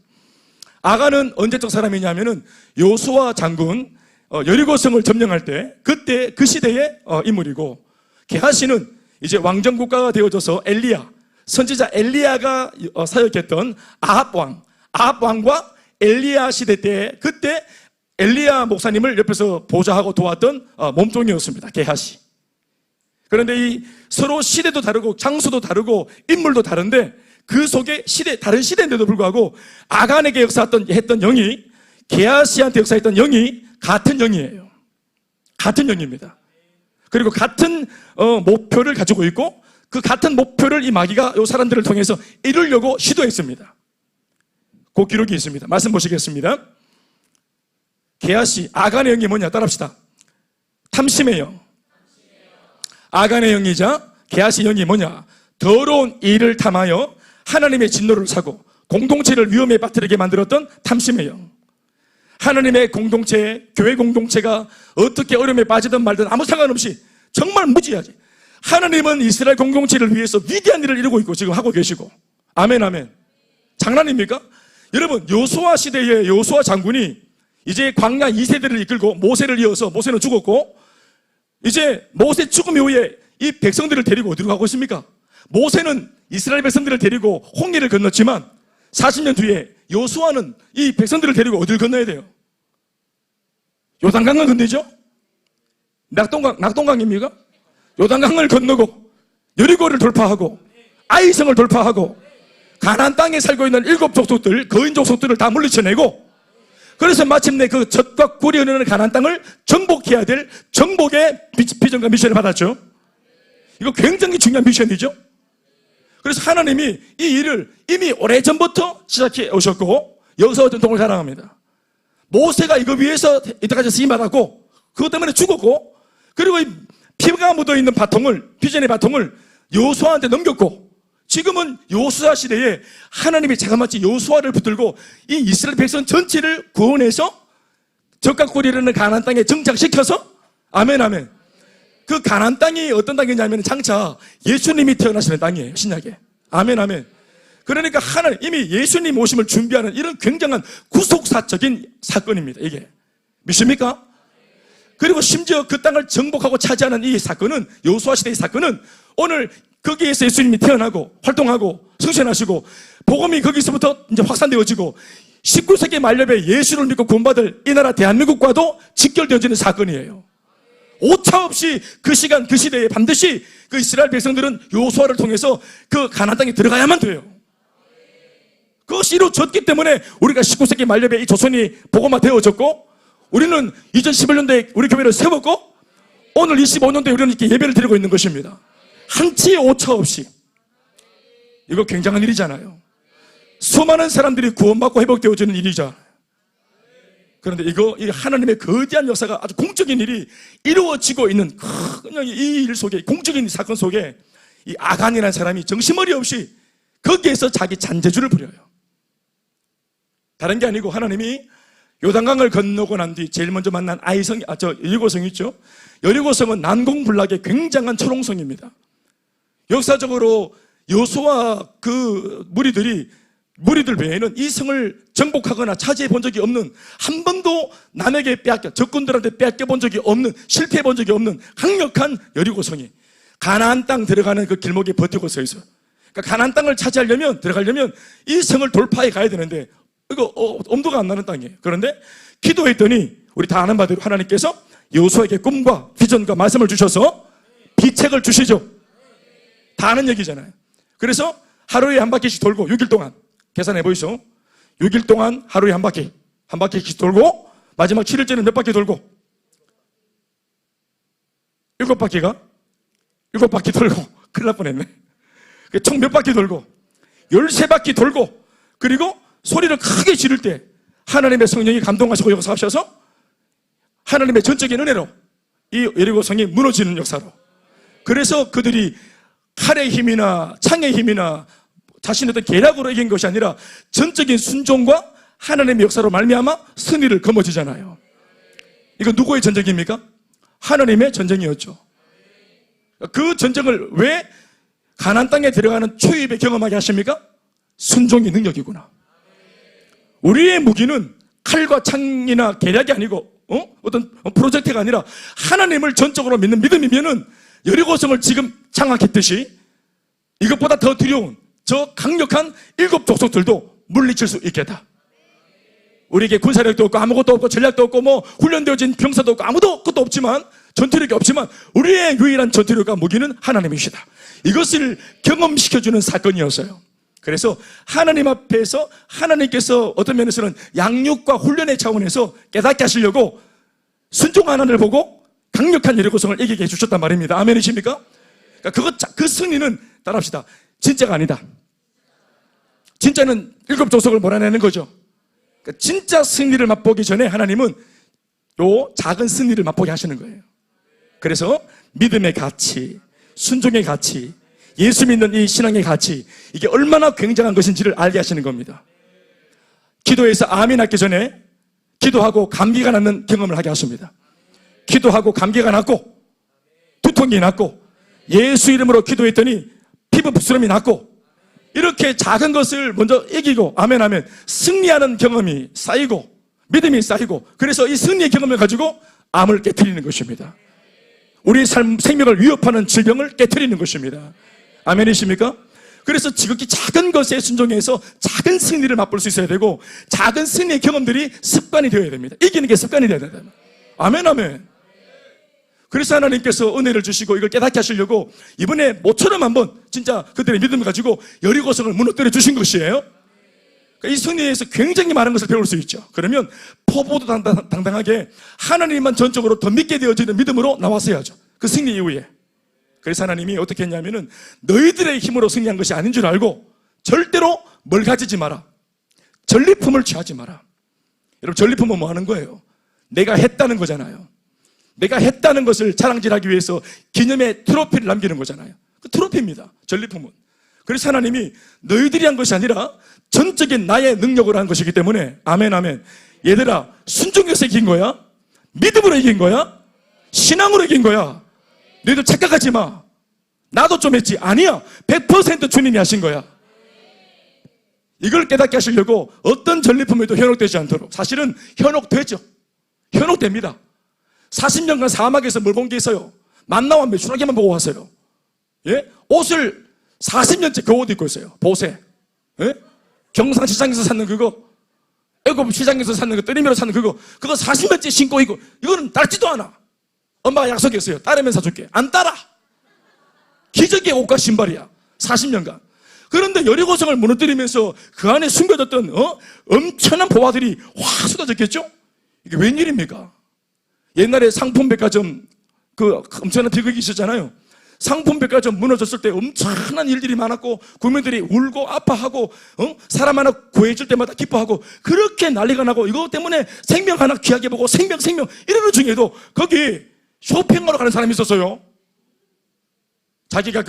아간은 언제적 사람이냐면은 요수아 장군 여리고성을 점령할 때 그때 그 시대의 인물이고, 게하시는 이제 왕정 국가가 되어져서 엘리야, 선지자 엘리야가 사역했던 아합 왕과 엘리야 시대 때 그때 엘리야 목사님을 옆에서 보좌하고 도왔던 몸종이었습니다. 게하시. 그런데 이 서로 시대도 다르고 장소도 다르고 인물도 다른데 그 속에 다른 시대인데도 불구하고 아간에게 역사했던 영이 게하시한테 역사했던 영이 같은 영이에요. 같은 영입니다. 그리고 같은 목표를 가지고 있고 그 같은 목표를 이 마귀가 이 사람들을 통해서 이루려고 시도했습니다. 그 기록이 있습니다. 말씀 보시겠습니다. 게하시, 아간의 영이 뭐냐? 따라합시다. 탐심의 영. 아간의 영이자 게하시 영이 뭐냐? 더러운 일을 탐하여 하나님의 진노를 사고 공동체를 위험에 빠뜨리게 만들었던 탐심의 영. 하나님의 공동체, 교회 공동체가 어떻게 어려움에 빠지든 말든 아무 상관없이 정말 무지하지. 하나님은 이스라엘 공동체를 위해서 위대한 일을 이루고 있고 지금 하고 계시고. 아멘, 아멘. 장난입니까? 여러분, 요수아 시대의 요수아 장군이 이제 광야 2세대를 이끌고 모세를 이어서 모세는 죽었고, 이제 모세 죽음 이후에 이 백성들을 데리고 어디로 가고 있습니까? 모세는 이스라엘 백성들을 데리고 홍해를 건넜지만 40년 뒤에 요수아는 이 백성들을 데리고 어디를 건너야 돼요? 요단강을 건너죠? 낙동강입니까? 요단강을 건너고 여리고를 돌파하고 아이성을 돌파하고 가나안 땅에 살고 있는 7 족속들, 거인 족속들을 다 물리쳐내고, 그래서 마침내 그 젖과 꿀이 흐르는 가나안 땅을 정복해야 될 정복의 비전과 미션을 받았죠. 이거 굉장히 중요한 미션이죠. 그래서 하나님이 이 일을 이미 오래전부터 시작해 오셨고, 여기서 전통을 자랑합니다. 모세가 이거 위해서 이때까지 쓰임받았고 그것 때문에 죽었고, 그리고 이 피가 묻어있는 비전의 바통을 요수아한테 넘겼고, 지금은 요수아 시대에 하나님이 자그마치 요수아를 붙들고 이 이스라엘 백성 전체를 구원해서 젖과 꿀이 흐르는 가나안 땅에 정착시켜서, 아멘, 아멘. 그 가나안 땅이 어떤 땅이냐면 장차 예수님이 태어나시는 땅이에요, 신약에. 아멘, 아멘. 그러니까 하나님 이미 예수님 오심을 준비하는 이런 굉장한 구속사적인 사건입니다. 이게 믿습니까? 그리고 심지어 그 땅을 정복하고 차지하는 이 사건은, 요수아 시대의 사건은 오늘 거기에서 예수님이 태어나고 활동하고 승천하시고 복음이 거기서부터 이제 확산되어지고 19세기 말엽에 예수를 믿고 구원받을 이 나라 대한민국과도 직결되어지는 사건이에요. 오차 없이 그 시간 그 시대에 반드시 그 이스라엘 백성들은 요수아를 통해서 그 가나안 땅에 들어가야만 돼요. 그것이 이루어졌기 때문에 우리가 19세기 말엽에 이 조선이 복음화 되어졌고, 우리는 2011년도에 우리 교회를 세웠고, 오늘 25년도에 우리는 이렇게 예배를 드리고 있는 것입니다. 한치의 오차 없이. 이거 굉장한 일이잖아요. 수많은 사람들이 구원받고 회복되어지는 일이잖아요. 그런데 이 하나님의 거대한 역사가 아주 공적인 일이 이루어지고 있는 그냥 이 일 속에, 공적인 사건 속에 이 아간이라는 사람이 정신머리 없이 거기에서 자기 잔재주를 부려요. 다른 게 아니고 하나님이 요단강을 건너고 난 뒤 제일 먼저 만난 여리고성 있죠? 여리고성은 난공불락의 굉장한 초롱성입니다. 역사적으로 요수아 그 무리들 외에는 이 성을 정복하거나 차지해 본 적이 없는, 한 번도 남에게 적군들한테 뺏겨 본 적이 없는, 실패해 본 적이 없는 강력한 여리고성이 가나안 땅 들어가는 그 길목에 버티고 서 있어요. 그러니까 가나안 땅을 들어가려면 이 성을 돌파해 가야 되는데 이거 엄두가 안 나는 땅이에요. 그런데 기도했더니 우리 다 아는 바대로 하나님께서 요수아에게 꿈과 비전과 말씀을 주셔서 비책을 주시죠. 다 아는 얘기잖아요. 그래서 하루에 한 바퀴씩 돌고 6일 동안 계산해 보이소. 6일 동안 하루에 한 바퀴씩 돌고 마지막 7일째는 몇 바퀴 돌고 7바퀴 돌고 큰일 날 뻔했네. 총 몇 바퀴 돌고 13바퀴 돌고, 그리고 소리를 크게 지를 때 하나님의 성령이 감동하시고 역사하셔서 하나님의 전적인 은혜로 이 여리고성이 무너지는 역사로, 그래서 그들이 칼의 힘이나 창의 힘이나 자신의 어떤 계략으로 이긴 것이 아니라 전적인 순종과 하나님의 역사로 말미암아 승리를 거머쥐잖아요. 이거 누구의 전쟁입니까? 하나님의 전쟁이었죠. 그 전쟁을 왜 가나안 땅에 들어가는 초입에 경험하게 하십니까? 순종의 능력이구나. 우리의 무기는 칼과 창이나 계략이 아니고 어떤 프로젝트가 아니라 하나님을 전적으로 믿는 믿음이면은 여리고성을 지금 장악했듯이 이것보다 더 두려운 저 강력한 7 족속들도 물리칠 수 있겠다. 우리에게 군사력도 없고 아무것도 없고 전략도 없고 뭐 훈련되어진 병사도 없고 아무도 것도 없지만 전투력이 없지만 우리의 유일한 전투력과 무기는 하나님이시다. 이것을 경험시켜주는 사건이었어요. 그래서 하나님 앞에서 하나님께서 어떤 면에서는 양육과 훈련의 차원에서 깨닫게 하시려고 순종 하나님을 보고 강력한 여리고성을 이기게 해주셨단 말입니다. 아멘이십니까? 그러니까 그 승리는 따라합시다. 진짜가 아니다. 진짜는 7 족속을 몰아내는 거죠. 그러니까 진짜 승리를 맛보기 전에 하나님은 요 작은 승리를 맛보게 하시는 거예요. 그래서 믿음의 가치, 순종의 가치, 예수 믿는 이 신앙의 가치, 이게 얼마나 굉장한 것인지를 알게 하시는 겁니다. 기도에서 아멘 하기 전에 기도하고 감기가 낫는 경험을 하게 하십니다. 기도하고 감기가 낫고 두통이 낫고 예수 이름으로 기도했더니 피부 부스럼이 낫고 이렇게 작은 것을 먼저 이기고 아멘 하면 승리하는 경험이 쌓이고 믿음이 쌓이고 그래서 이 승리의 경험을 가지고 암을 깨트리는 것입니다. 우리의 생명을 위협하는 질병을 깨트리는 것입니다. 아멘이십니까? 그래서 지극히 작은 것에 순종해서 작은 승리를 맛볼 수 있어야 되고 작은 승리의 경험들이 습관이 되어야 됩니다. 이기는 게 습관이 되어야 됩니다. 아멘 아멘. 그래서 하나님께서 은혜를 주시고 이걸 깨닫게 하시려고 이번에 모처럼 한번 진짜 그들의 믿음을 가지고 여리고성을 무너뜨려 주신 것이에요. 그러니까 이 승리에서 굉장히 많은 것을 배울 수 있죠. 그러면 포부도 당당하게 하나님만 전적으로 더 믿게 되어지는 믿음으로 나왔어야죠. 그 승리 이후에. 그래서 하나님이 어떻게 했냐면은 너희들의 힘으로 승리한 것이 아닌 줄 알고 절대로 뭘 가지지 마라. 전리품을 취하지 마라. 여러분 전리품은 뭐 하는 거예요? 내가 했다는 거잖아요. 내가 했다는 것을 자랑질하기 위해서 기념의 트로피를 남기는 거잖아요. 그 트로피입니다. 전리품은. 그래서 하나님이 너희들이 한 것이 아니라 전적인 나의 능력으로 한 것이기 때문에 아멘 아멘. 얘들아 순종해서 이긴 거야? 믿음으로 이긴 거야? 신앙으로 이긴 거야? 너희들 착각하지 마. 나도 좀 했지. 아니야. 100% 주님이 하신 거야. 이걸 깨닫게 하시려고 어떤 전리품에도 현혹되지 않도록. 사실은 현혹되죠. 현혹됩니다. 40년간 사막에서 뭘 본 게 있어요? 만나와 메추라기만 보고 왔어요. 예? 옷을 40년째 그 옷 입고 있어요. 보세. 예? 경상시장에서 샀는 그거, 애굽 시장에서 샀는 거, 뜨리미로 샀는 그거 40년째 신고 있고, 이거는 닳지도 않아. 엄마가 약속했어요. 따르면 사줄게. 안 따라. 기적의 옷과 신발이야. 40년간. 그런데 여리고성을 무너뜨리면서 그 안에 숨겨졌던 엄청난 보화들이 확 쏟아졌겠죠? 이게 웬일입니까? 옛날에 상품백화점 그 엄청난 비극이 있었잖아요. 상품백화점 무너졌을 때 엄청난 일들이 많았고 국민들이 울고 아파하고 사람 하나 구해줄 때마다 기뻐하고 그렇게 난리가 나고 이것 때문에 생명 하나 귀하게 보고 생명 이러는 중에도 거기 쇼핑하러 가는 사람이 있었어요. 자기가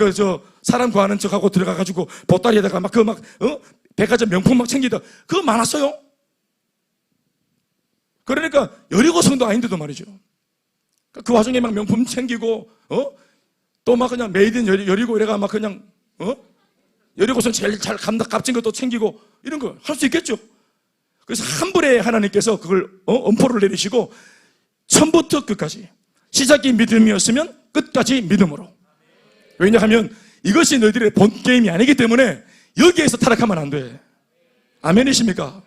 사람 구하는 척하고 들어가가지고 보따리에다가 백화점 명품 막 챙기다 그거 많았어요. 그러니까 여리고성도 아닌데도 말이죠. 그 와중에 막 명품 챙기고 또 막 그냥 메이드 인 여리고 이래가 막 그냥 여리고성 제일 잘 값진 것도 챙기고 이런 거 할 수 있겠죠. 그래서 한 번에 하나님께서 그걸 엄포를 내리시고 처음부터 끝까지 시작이 믿음이었으면 끝까지 믿음으로. 왜냐하면 이것이 너희들의 본 게임이 아니기 때문에 여기에서 타락하면 안 돼. 아멘이십니까?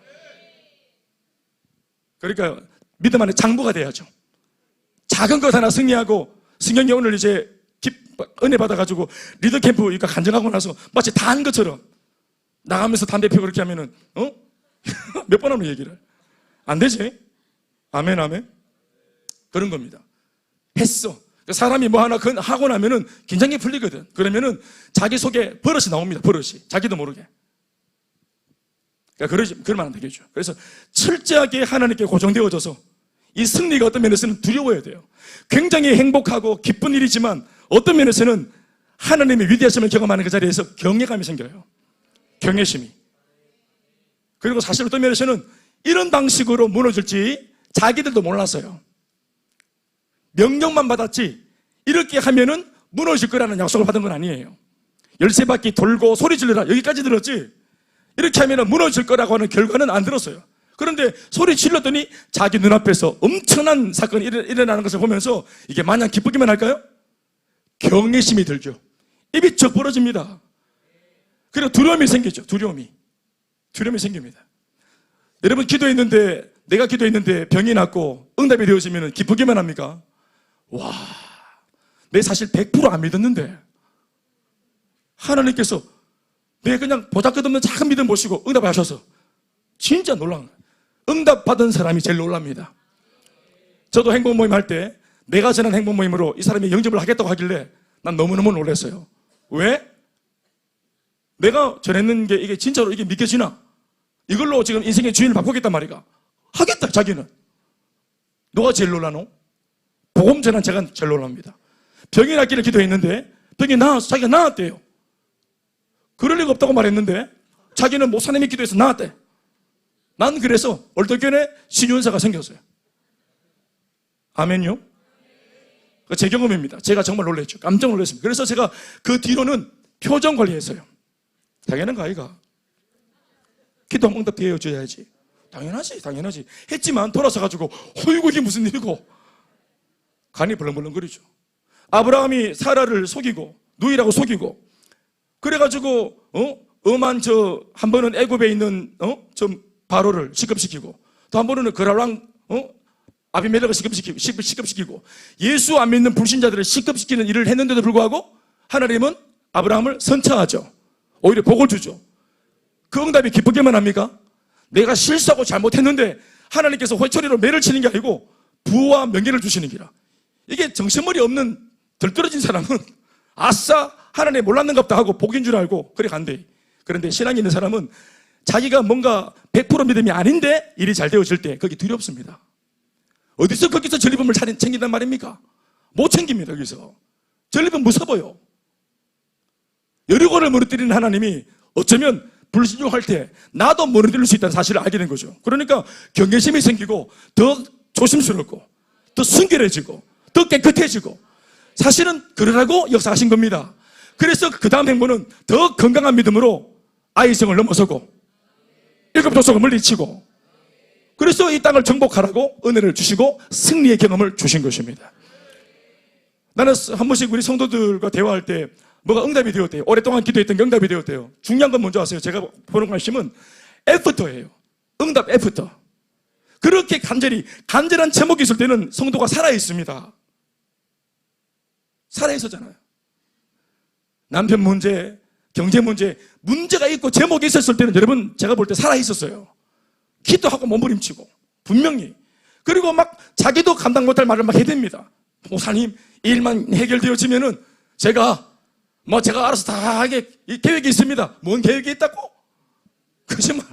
그러니까 믿음 안에 장부가 돼야죠. 작은 것 하나 승리하고 승경이 오늘 이제 은혜 받아가지고 리더캠프 그러니까 간증하고 나서 마치 다 한 것처럼 나가면서 담배 피우고 그렇게 하면은 몇 번 하는 얘기를 안 되지? 아멘 아멘. 그런 겁니다. 했어. 사람이 뭐 하나 하고 나면은 긴장이 풀리거든. 그러면은 자기 속에 버릇이 나옵니다. 버릇이 자기도 모르게. 그러니까 그러면 안 되겠죠. 그래서 철저하게 하나님께 고정되어져서 이 승리가 어떤 면에서는 두려워야 돼요. 굉장히 행복하고 기쁜 일이지만 어떤 면에서는 하나님의 위대하심을 경험하는 그 자리에서 경외감이 생겨요. 경외심이. 그리고 사실 어떤 면에서는 이런 방식으로 무너질지 자기들도 몰랐어요. 명령만 받았지 이렇게 하면은 무너질 거라는 약속을 받은 건 아니에요. 13바퀴 돌고 소리 지르라 여기까지 들었지 이렇게 하면은 무너질 거라고 하는 결과는 안 들었어요. 그런데 소리 질렀더니 자기 눈앞에서 엄청난 사건이 일어나는 것을 보면서 이게 마냥 기쁘기만 할까요? 경외심이 들죠. 입이 쩍 벌어집니다. 그리고 두려움이 생기죠. 두려움이 생깁니다. 여러분 내가 기도했는데 병이 낫고 응답이 되어지면 기쁘기만 합니까? 와, 내 사실 100% 안 믿었는데 하나님께서 내 그냥 보잘것없는 작은 믿음 보시고 응답을 하셔서 진짜 놀라운 거예요. 응답 받은 사람이 제일 놀랍니다. 저도 행복 모임 할 때 내가 전한 행복 모임으로 이 사람이 영접을 하겠다고 하길래 난 너무너무 놀랐어요. 왜? 내가 전했는 게 이게 진짜로 이게 믿겨지나? 이걸로 지금 인생의 주인을 바꾸겠단 말이가. 하겠다 자기는. 누가 제일 놀라노? 복음 전한 제가 제일 놀랍니다. 병이 낫기를 기도했는데 병이 나아서 자기가 나았대요. 그럴 리가 없다고 말했는데 자기는 목사님이 기도해서 나았대. 난 그래서 얼떨결에 신윤사가 생겼어요. 아멘요? 제 경험입니다. 제가 정말 놀랐죠. 깜짝 놀랐습니다. 그래서 제가 그 뒤로는 표정 관리했어요. 당연한 거 아이가? 기도하면 응답 되어줘야지. 당연하지. 했지만 돌아서 가지고 어이구 이게 무슨 일이고 간이 벌렁벌렁거리죠. 아브라함이 사라를 속이고 누이라고 속이고 그래가지고 엄한 한 번은 애굽에 있는 바로를 시급시키고 또 한 번은 그랄왕 아비멜렉을 시급시키고 예수 안 믿는 불신자들을 시급시키는 일을 했는데도 불구하고 하나님은 아브라함을 선처하죠. 오히려 복을 주죠. 그 응답이 기쁘게만 합니까? 내가 실수하고 잘못했는데 하나님께서 회초리로 매를 치는 게 아니고 부와 명예를 주시는 기라. 이게 정신머리 없는 들떨어진 사람은 아싸 하나님 몰랐는갑다 하고 복인 줄 알고 그래 간대. 그런데 신앙이 있는 사람은 자기가 뭔가 100% 믿음이 아닌데 일이 잘 되어질 때 거기 두렵습니다. 어디서 거기서 전리품을 챙긴단 말입니까? 못 챙깁니다. 거기서 전리품 무서워요. 여리고를 무너뜨리는 하나님이 어쩌면 불신용할 때 나도 무너뜨릴 수 있다는 사실을 알게 된 거죠. 그러니까 경계심이 생기고 더 조심스럽고 더 순결해지고 더 깨끗해지고 사실은 그러라고 역사하신 겁니다. 그래서 그 다음 행보는 더 건강한 믿음으로 아이성을 넘어서고 일곱 족속을 물리치고 그래서 이 땅을 정복하라고 은혜를 주시고 승리의 경험을 주신 것입니다. 나는 한 번씩 우리 성도들과 대화할 때 뭐가 응답이 되었대요. 오랫동안 기도했던 게 응답이 되었대요. 중요한 건 뭔지 아세요? 제가 보는 관심은 애프터예요. 응답 애프터. 그렇게 간절한 제목이 있을 때는 성도가 살아있습니다. 살아있었잖아요. 남편 문제, 경제 문제, 문제가 있고 제목이 있었을 때는 여러분 제가 볼 때 살아있었어요. 기도하고 몸부림치고 분명히. 그리고 막 자기도 감당 못할 말을 막 해댑니다. 목사님 일만 해결되어지면은 제가 알아서 다 하게 계획이 있습니다. 뭔 계획이 있다고? 거짓말.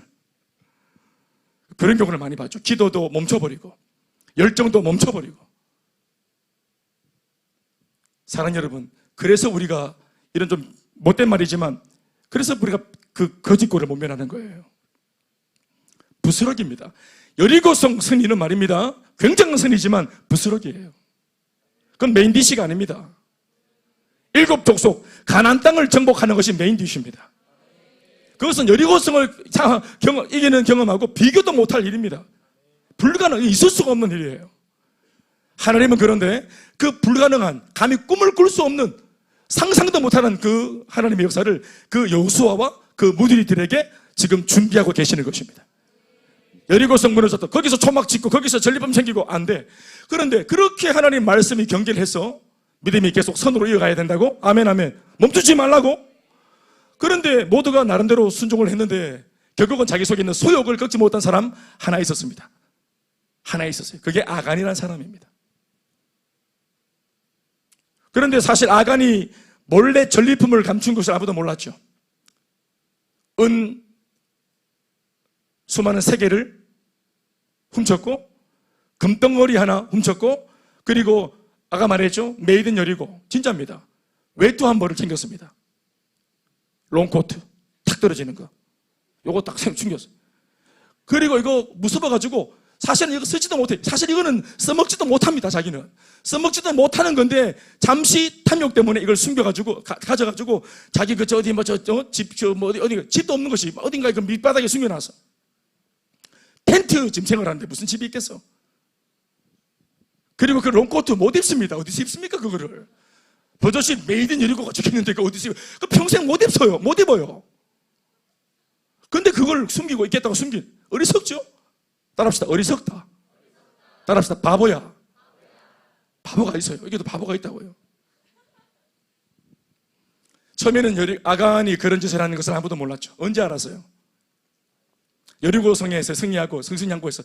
그런 경우를 많이 봤죠. 기도도 멈춰버리고 열정도 멈춰버리고. 사랑하는 여러분, 그래서 우리가 이런 좀 못된 말이지만 그래서 우리가 그 거짓골을 못 면하는 거예요. 부스러기입니다. 여리고성 선의는 말입니다. 굉장한 선의지만 부스러기예요. 그건 메인 디시가 아닙니다. 일곱 족속 가나안 땅을 정복하는 것이 메인 디시입니다. 그것은 여리고성을 이기는 경험하고 비교도 못할 일입니다. 있을 수가 없는 일이에요. 하나님은 그런데 그 불가능한 감히 꿈을 꿀 수 없는 상상도 못하는 그 하나님의 역사를 그 여호수아와 그 무리들에게 지금 준비하고 계시는 것입니다. 여리고성 무너졌다. 거기서 초막 짓고 거기서 전리품 생기고 안 돼. 그런데 그렇게 하나님 말씀이 경계를 해서 믿음이 계속 선으로 이어가야 된다고? 아멘 아멘. 멈추지 말라고? 그런데 모두가 나름대로 순종을 했는데 결국은 자기 속에 있는 소욕을 꺾지 못한 사람 하나 있었습니다. 하나 있었어요. 그게 아간이라는 사람입니다. 그런데 사실 아간이 몰래 전리품을 감춘 것을 아무도 몰랐죠. 수많은 세계를 훔쳤고 금덩어리 하나 훔쳤고 그리고 아까 말했죠. 메이든 여리고 진짜입니다. 외투 한 벌을 챙겼습니다. 롱코트 탁 떨어지는 거 요거 딱 챙겼어요. 그리고 이거 무서워가지고 사실은 이거 쓰지도 못해. 사실 이거는 써먹지도 못합니다. 자기는 써먹지도 못하는 건데 잠시 탐욕 때문에 이걸 숨겨가지고 가져가지고 자기 그 저 어디 뭐 어디 집도 없는 것이 어딘가에 그 밑바닥에 숨겨놨어. 텐트 지금 생활하는데 무슨 집이 있겠어? 그리고 그 롱코트 못 입습니다. 어디서 입습니까 그거를? 버젓이 메이드 인 여리고가 적혀있는데 그 어디서 그 평생 못 입어요. 못 입어요. 근데 그걸 숨기고 있겠다고 숨긴 어리석죠? 따라합시다. 어리석다. 따라합시다. 바보야. 바보가 있어요. 여기도 바보가 있다고요. 처음에는 아간이 그런 짓을 하는 것을 아무도 몰랐죠. 언제 알았어요? 여리고 성에서 승리하고 승승장구해서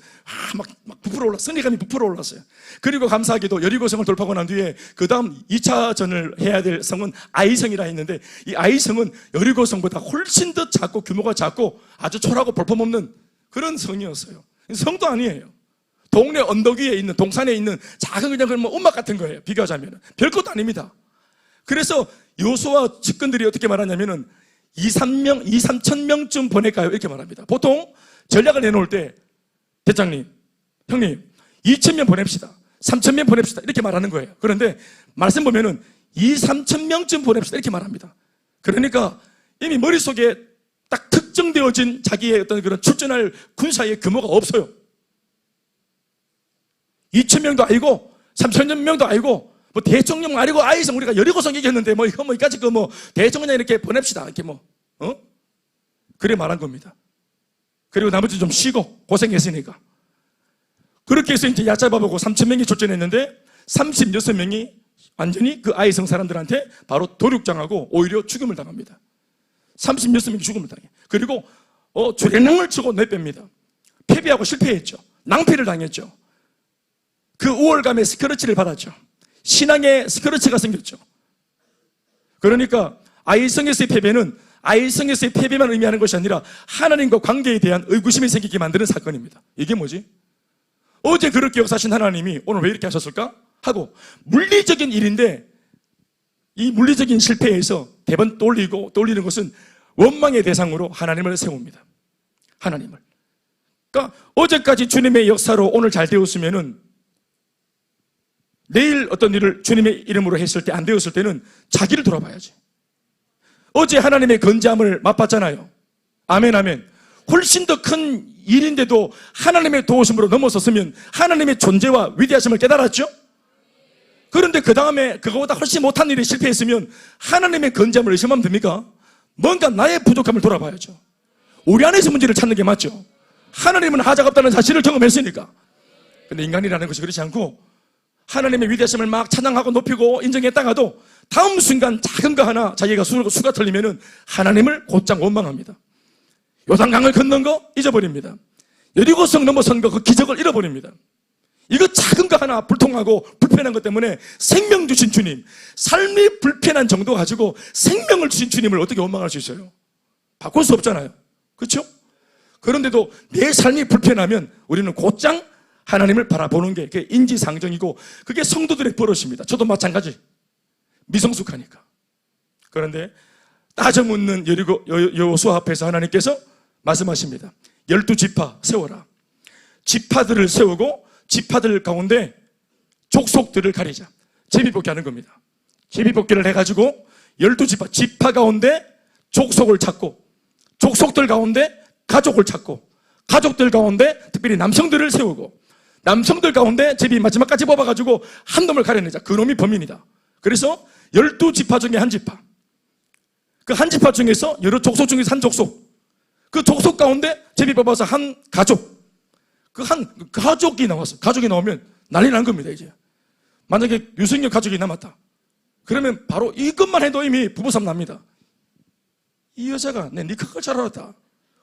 막 부풀어 올라 승리감이 부풀어 올랐어요. 그리고 감사하게도 여리고 성을 돌파하고 난 뒤에 그 다음 2차전을 해야 될 성은 아이성이라 했는데 이 아이성은 여리고 성보다 훨씬 더 작고 규모가 작고 아주 초라하고 볼품없는 그런 성이었어요. 성도 아니에요. 동네 언덕 위에 있는 동산에 있는 작은 그냥 뭐 움막 같은 거예요. 비교하자면 별것도 아닙니다. 그래서 여호수아 측근들이 어떻게 말하냐면은 2-3천 명쯤 보낼까요? 이렇게 말합니다. 보통 전략을 내놓을 때 대장님, 형님 2,000명 보냅시다. 3,000명 보냅시다. 이렇게 말하는 거예요. 그런데 말씀 보면은 2-3천 명쯤 보냅시다. 이렇게 말합니다. 그러니까 이미 머릿속에 딱 특정되어진 자기의 어떤 그런 출전할 군사의 규모가 없어요. 2,000명도 아니고 3,000명도 아니고 뭐 대통령 아니고 아이성 우리가 여리고성 얘기했는데 뭐 이거 뭐 이까지 그 뭐 대통령 이렇게 보냅시다 이렇게 뭐 그래 말한 겁니다. 그리고 나머지 좀 쉬고 고생했으니까 그렇게 해서 이제 얕잡아보고 3,000명이 출전했는데 36명이 완전히 그 아이성 사람들한테 바로 도륙당하고 오히려 죽음을 당합니다. 36명이 죽음을 당해. 그리고 주랭랑을 치고 내뺍니다. 패배하고 실패했죠. 낭패를 당했죠. 그 우월감의 스크래치를 받았죠. 신앙의 스크래치가 생겼죠. 그러니까 아이성에서의 패배는 아이성에서의 패배만 의미하는 것이 아니라 하나님과 관계에 대한 의구심이 생기게 만드는 사건입니다. 이게 뭐지? 어제 그렇게 역사하신 하나님이 오늘 왜 이렇게 하셨을까? 하고 물리적인 일인데 이 물리적인 실패에서 대번 떠올리는 것은 원망의 대상으로 하나님을 세웁니다. 하나님을. 그러니까 어제까지 주님의 역사로 오늘 잘 되었으면은 내일 어떤 일을 주님의 이름으로 했을 때 안 되었을 때는 자기를 돌아봐야지. 어제 하나님의 건재함을 맛봤잖아요. 아멘 아멘. 훨씬 더 큰 일인데도 하나님의 도우심으로 넘어섰으면 하나님의 존재와 위대하심을 깨달았죠. 그런데 그 다음에 그거보다 훨씬 못한 일이 실패했으면 하나님의 건재함을 의심하면 됩니까? 뭔가 나의 부족함을 돌아봐야죠. 우리 안에서 문제를 찾는 게 맞죠. 하나님은 하자가 없다는 사실을 경험했으니까. 근데 인간이라는 것이 그렇지 않고 하나님의 위대하심을 막 찬양하고 높이고 인정했다가도 다음 순간 작은 거 하나 자기가 수가 틀리면은 하나님을 곧장 원망합니다. 요단강을 건넌 거 잊어버립니다. 여리고성 넘어선 거 그 기적을 잃어버립니다. 이거 작은 거 하나 불통하고 불편한 것 때문에 생명 주신 주님, 삶이 불편한 정도 가지고 생명을 주신 주님을 어떻게 원망할 수 있어요? 바꿀 수 없잖아요. 그렇죠? 그런데도 내 삶이 불편하면 우리는 곧장 하나님을 바라보는 게 인지상정이고 그게 성도들의 버릇입니다. 저도 마찬가지. 미성숙하니까. 그런데 따져묻는 여호수아 앞에서 하나님께서 말씀하십니다. 12지파 세워라. 지파들을 세우고 지파들 가운데 족속들을 가리자. 제비뽑기 하는 겁니다. 제비뽑기를 해가지고 12지파 지파 가운데 족속을 찾고 족속들 가운데 가족을 찾고 가족들 가운데 특별히 남성들을 세우고 남성들 가운데 제비 마지막까지 뽑아가지고 한 놈을 가려내자. 그 놈이 범인이다. 그래서 12지파 중에 한 지파, 그 한 지파 중에서 여러 족속 중에서 한 족속, 그 족속 가운데 제비 뽑아서 한 가족, 그 한 가족이 나왔어. 가족이 나오면 난리 난 겁니다. 이제 만약에 유승열 가족이 남았다 그러면 바로 이것만 해도 이미 부부싸움 납니다. 이 여자가 네 그걸 잘 알았다.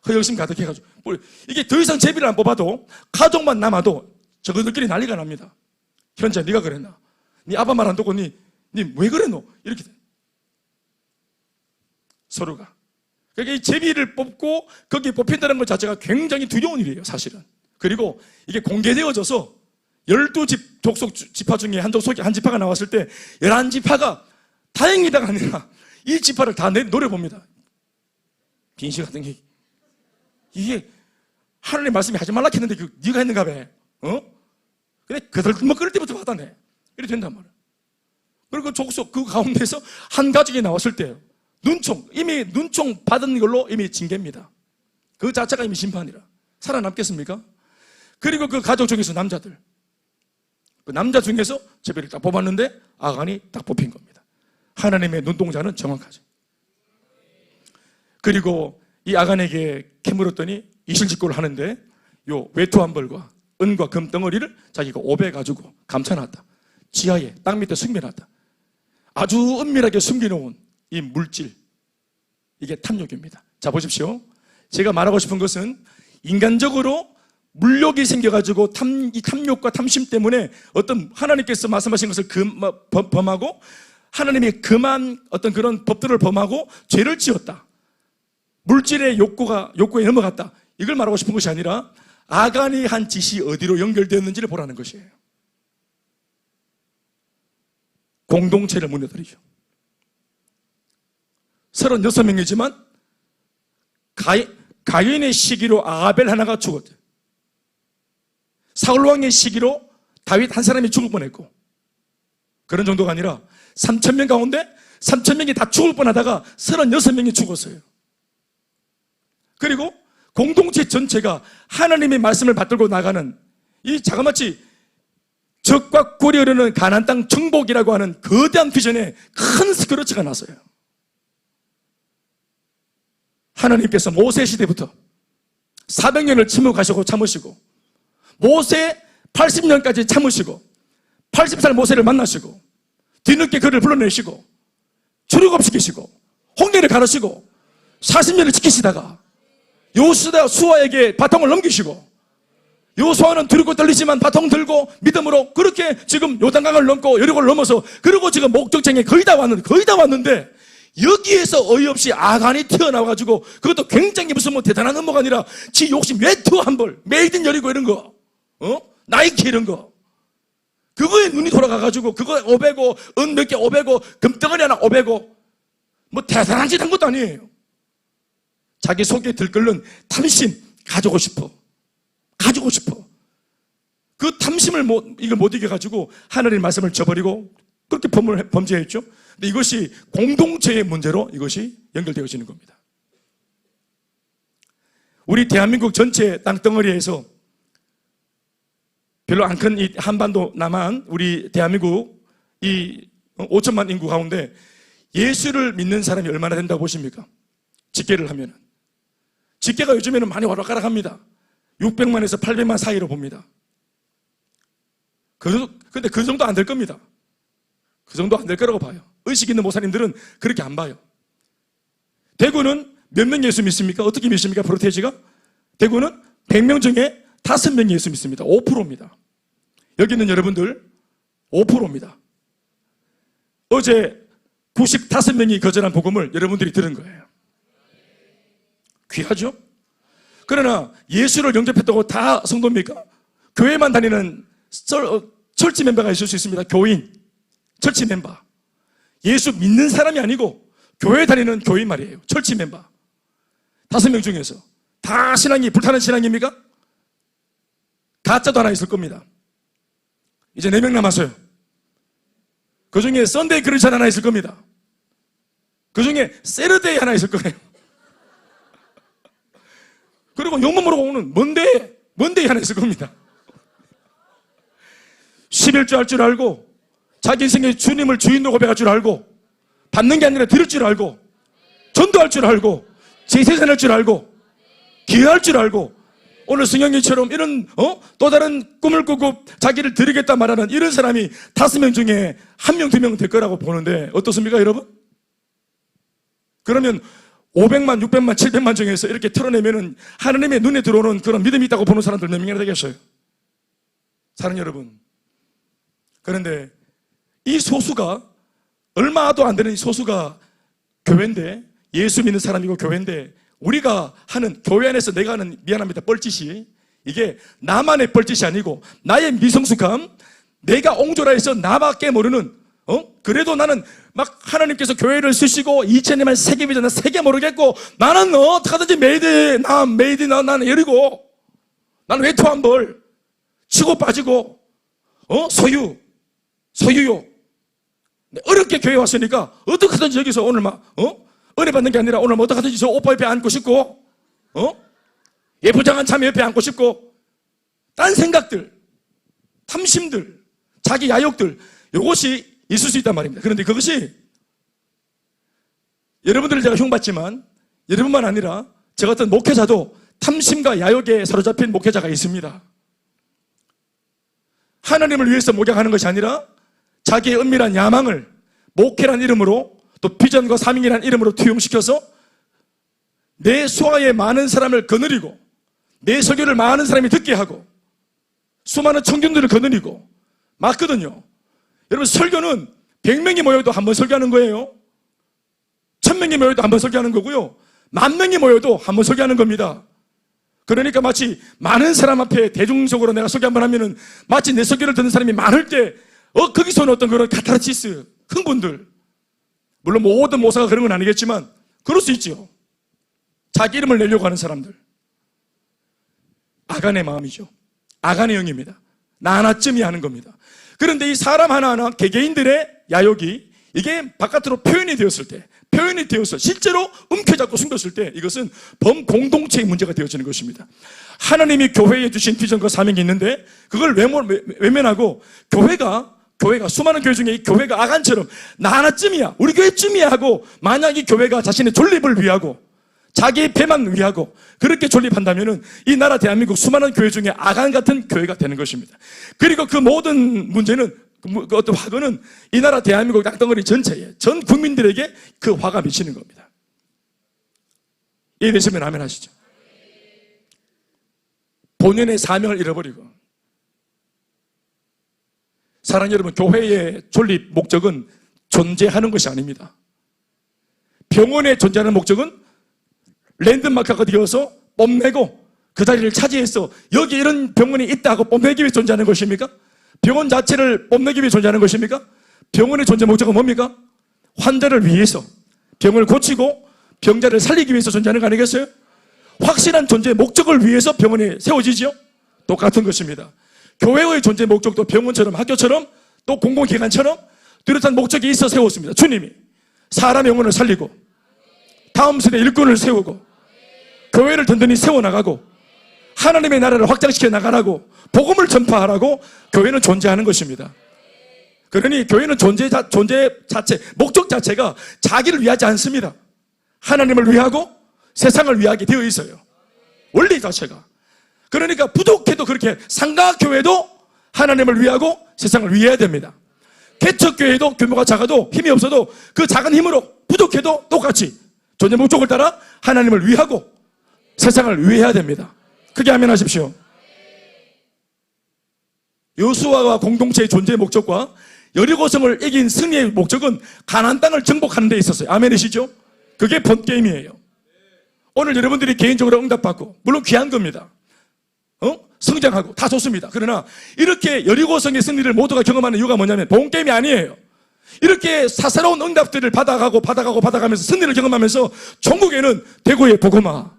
허영심 가득해가지고 이게 더 이상 제비를 안 뽑아도 가족만 남아도 저거들끼리 난리가 납니다. 현자 네가 그랬나? 네 아빠 말 안 듣고 네 왜 그랬노? 이렇게 돼. 서로가. 그러니까 이 제비를 뽑고 거기에 뽑힌다는 것 자체가 굉장히 두려운 일이에요, 사실은. 그리고 이게 공개되어져서 12족속 지파 중에 한 지파가 나왔을 때 11지파가 다행이다가 아니라 이 지파를 다 노려봅니다. 빈시 같은 게 이게 하나님 말씀이 하지 말라 했는데 네가 했는가 봐. 그래 그들먹거릴 때부터 받아내. 이래 된단 말이야. 그리고 족속 그 가운데서 한 가족이 나왔을 때요, 이미 눈총 받은 걸로 이미 징계입니다. 그 자체가 이미 심판이라. 살아남겠습니까? 그리고 그 가족 중에서 남자들, 그 남자 중에서 제비를 딱 뽑았는데 아간이 딱 뽑힌 겁니다. 하나님의 눈동자는 정확하죠. 그리고 이 아간에게 캐물었더니 이실직고를 하는데 요 외투 한 벌과 은과 금 덩어리를 자기가 오배 가지고 감춰놨다. 지하에 땅 밑에 숨겨놨다. 아주 은밀하게 숨겨놓은 이 물질, 이게 탐욕입니다. 자, 보십시오. 제가 말하고 싶은 것은 인간적으로 물욕이 생겨가지고 이 탐욕과 탐심 때문에 어떤 하나님께서 말씀하신 것을 범하고 하나님이 금한 어떤 그런 법들을 범하고 죄를 지었다. 물질의 욕구에 넘어갔다. 이걸 말하고 싶은 것이 아니라 아간이 한 짓이 어디로 연결되었는지를 보라는 것이에요. 공동체를 무너뜨리죠. 36명이지만 가인의 시기로 아벨 하나가 죽었대요. 사울왕의 시기로 다윗 한 사람이 죽을 뻔했고, 그런 정도가 아니라 3,000명 가운데 3,000명이 다 죽을 뻔하다가 36명이 죽었어요. 그리고 공동체 전체가 하나님의 말씀을 받들고 나가는 이 자그마치 적과 꿀이 흐르는 가나안 땅 정복이라고 하는 거대한 비전에 큰 스크러치가 났어요. 하나님께서 모세 시대부터 400년을 침묵하시고 참으시고, 모세 80년까지 참으시고 80살 모세를 만나시고 뒤늦게 그를 불러내시고 출애굽시키시고 홍해를 가르시고 40년을 지키시다가 요수아에게 바통을 넘기시고, 요수아는 두렵고 떨리지만 바통 들고 믿음으로 그렇게 지금 요단강을 넘고 여리고를 넘어서, 그리고 지금 목적지에 거의 다 왔는데 여기에서 어이없이 아간이 튀어나와가지고, 그것도 굉장히 무슨 뭐 대단한 음모가 아니라 지 욕심 외투 한 벌, 메이드 인 여리고 이런 거, 나이키 이런 거, 그거에 눈이 돌아가가지고 그거 500고 은 몇 개 500고 금덩어리 하나 500고 뭐 대단한 짓 한 것도 아니에요. 자기 속에 들끓는 탐심, 가지고 싶어. 그 탐심을 못 이겨가지고 하나님의 말씀을 저버리고 그렇게 범죄했죠. 근데 이것이 공동체의 문제로 이것이 연결되어지는 겁니다. 우리 대한민국 전체 땅덩어리에서 별로 안 큰 이 한반도 남한 우리 대한민국 이 5천만 인구 가운데 예수를 믿는 사람이 얼마나 된다고 보십니까? 집계를 하면은. 집계가 요즘에는 많이 와락가락합니다. 600만에서 800만 사이로 봅니다. 근데 그 정도 안 될 겁니다. 그 정도 안 될 거라고 봐요. 의식 있는 목사님들은 그렇게 안 봐요. 대구는 몇 명 예수 믿습니까? 어떻게 믿습니까? 프로테지가? 대구는 100명 중에 5명이 예수 믿습니다. 5%입니다. 여기 있는 여러분들 5%입니다. 어제 95명이 거절한 복음을 여러분들이 들은 거예요. 귀하죠? 그러나 예수를 영접했다고 다 성도입니까? 교회만 다니는 철치 멤버가 있을 수 있습니다. 교인, 철치 멤버. 예수 믿는 사람이 아니고 교회 다니는 교인 말이에요. 철치 멤버. 5명 중에서 다 신앙이 불타는 신앙입니까? 가짜도 하나 있을 겁니다. 이제 4명 남았어요. 그 중에 썬데이 크리스찬 하나 있을 겁니다. 그 중에 세르데이 하나 있을 거예요. 그리고 용문 모르고 오는 먼데이 하나 있을 겁니다. 11조 할 줄 알고, 자기 인생의 주님을 주인으로 고백할 줄 알고, 받는 게 아니라 드릴 줄 알고, 전도할 줄 알고, 제세산할 줄 알고, 기여할 줄 알고, 오늘 승영이처럼 이런 또 다른 꿈을 꾸고 자기를 드리겠다 말하는 이런 사람이 5명 중에 1명, 2명 될 거라고 보는데 어떻습니까, 여러분? 그러면 500만, 600만, 700만 중에서 이렇게 털어내면은 하나님의 눈에 들어오는 그런 믿음이 있다고 보는 사람들 몇 명이나 되겠어요? 사랑하는 여러분. 그런데 이 소수가, 얼마도 안 되는 이 소수가 교회인데, 예수 믿는 사람이고 교회인데, 우리가 하는, 교회 안에서 내가 하는, 미안합니다, 뻘짓이, 이게 나만의 뻘짓이 아니고 나의 미성숙함, 내가 옹졸해서 나밖에 모르는, 그래도 나는 막 하나님께서 교회를 쓰시고 2000년만 세계 비전, 세계 모르겠고 나는 어떡하든지 메이드 나는 이러고 나는 외투한 벌 치고 빠지고 소유요. 어렵게 교회 왔으니까 어떡하든지 여기서 오늘 은혜 받는 게 아니라 오늘 어떡하든지 저 오빠 옆에 앉고 싶고 예부장한 참여 옆에 앉고 싶고 딴 생각들, 탐심들, 자기 야욕들 이것이 있을 수 있단 말입니다. 그런데 그것이 여러분들을 제가 흉받지만 여러분만 아니라 저 같은 목회자도 탐심과 야욕에 사로잡힌 목회자가 있습니다. 하나님을 위해서 목양하는 것이 아니라 자기의 은밀한 야망을 목회란 이름으로 또 비전과 사명이란 이름으로 투영시켜서 내 수하에 많은 사람을 거느리고 내 설교를 많은 사람이 듣게 하고 수많은 청중들을 거느리고 맞거든요. 여러분 설교는 100명이 모여도 한 번 설교하는 거예요. 1000명이 모여도 한 번 설교하는 거고요. 10,000명이 모여도 한 번 설교하는 겁니다. 그러니까 마치 많은 사람 앞에 대중적으로 내가 설교 한번 하면은 마치 내 설교를 듣는 사람이 많을 때 거기서는 어떤 그런 카타르시스, 흥분들. 물론 모든 모사가 그런 건 아니겠지만 그럴 수 있죠. 자기 이름을 내려고 하는 사람들. 아간의 마음이죠. 아간의 영입니다. 나 하나쯤이 하는 겁니다. 그런데 이 사람 하나하나 개개인들의 야욕이 이게 바깥으로 표현이 되어서 실제로 움켜잡고 숨겼을 때 이것은 범공동체의 문제가 되어지는 것입니다. 하나님이 교회에 주신 비전과 사명이 있는데 그걸 외면하고 교회가 수많은 교회 중에 이 교회가 아간처럼 나 하나쯤이야, 우리 교회쯤이야 하고 만약 이 교회가 자신의 존립을 위하고 자기의 배만 위하고 그렇게 존립한다면은 이 나라 대한민국 수많은 교회 중에 아간 같은 교회가 되는 것입니다. 그리고 그 모든 문제는 어떤 화근은 이 나라 대한민국 땅덩어리 전체에 전 국민들에게 그 화가 미치는 겁니다. 이해되시면 아멘 하시죠. 본연의 사명을 잃어버리고 사랑하는 여러분, 교회의 존립 목적은 존재하는 것이 아닙니다. 병원에 존재하는 목적은 랜드마크가 되어서 뽐내고 그 자리를 차지해서 여기 이런 병원이 있다 하고 뽐내기 위해 존재하는 것입니까? 병원 자체를 뽐내기 위해 존재하는 것입니까? 병원의 존재 목적은 뭡니까? 환자를 위해서 병을 고치고 병자를 살리기 위해서 존재하는 거 아니겠어요? 확실한 존재 목적을 위해서 병원이 세워지죠? 똑같은 것입니다. 교회의 존재 목적도 병원처럼 학교처럼 또 공공기관처럼 뚜렷한 목적이 있어 세웠습니다. 주님이 사람의 영혼을 살리고 다음 세대 일꾼을 세우고 교회를 든든히 세워나가고 하나님의 나라를 확장시켜 나가라고 복음을 전파하라고 교회는 존재하는 것입니다. 그러니 교회는 존재 자체, 목적 자체가 자기를 위하지 않습니다. 하나님을 위하고 세상을 위하게 되어 있어요. 원리 자체가. 그러니까 부족해도 그렇게 상가교회도 하나님을 위하고 세상을 위해야 됩니다. 개척교회도 규모가 작아도 힘이 없어도 그 작은 힘으로 부족해도 똑같이 존재 목적을 따라 하나님을 위하고 세상을 위해야 됩니다. 크게 아멘 하십시오. 여호수아와 공동체의 존재의 목적과 여리고성을 이긴 승리의 목적은 가나안 땅을 정복하는 데 있었어요. 아멘이시죠? 그게 본게임이에요. 오늘 여러분들이 개인적으로 응답받고 물론 귀한 겁니다. 성장하고 다 좋습니다. 그러나 이렇게 여리고성의 승리를 모두가 경험하는 이유가 뭐냐면 본게임이 아니에요. 이렇게 사사로운 응답들을 받아가면서 승리를 경험하면서 전국에는 대구의 복음화,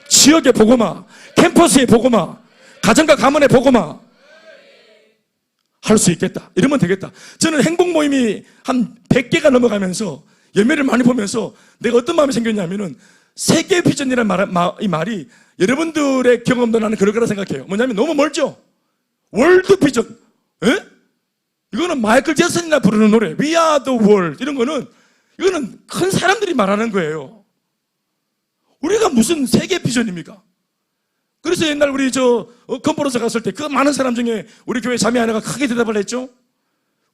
지역의 복음화, 캠퍼스의 복음화, 가정과 가문의 복음화 할 수 있겠다. 이러면 되겠다. 저는 행복 모임이 한 100개가 넘어가면서 열매를 많이 보면서 내가 어떤 마음이 생겼냐면은 세계 비전이라는 이 말이 여러분들의 경험도 나는 그럴 거라 생각해요. 뭐냐면 너무 멀죠? 월드 비전. 에? 이거는 마이클 잭슨이나 부르는 노래 We are the world 이런 거는 이거는 큰 사람들이 말하는 거예요. 우리가 무슨 세계 비전입니까? 그래서 옛날 우리 컨퍼런스 갔을 때 그 많은 사람 중에 우리 교회 자매 하나가 크게 대답을 했죠.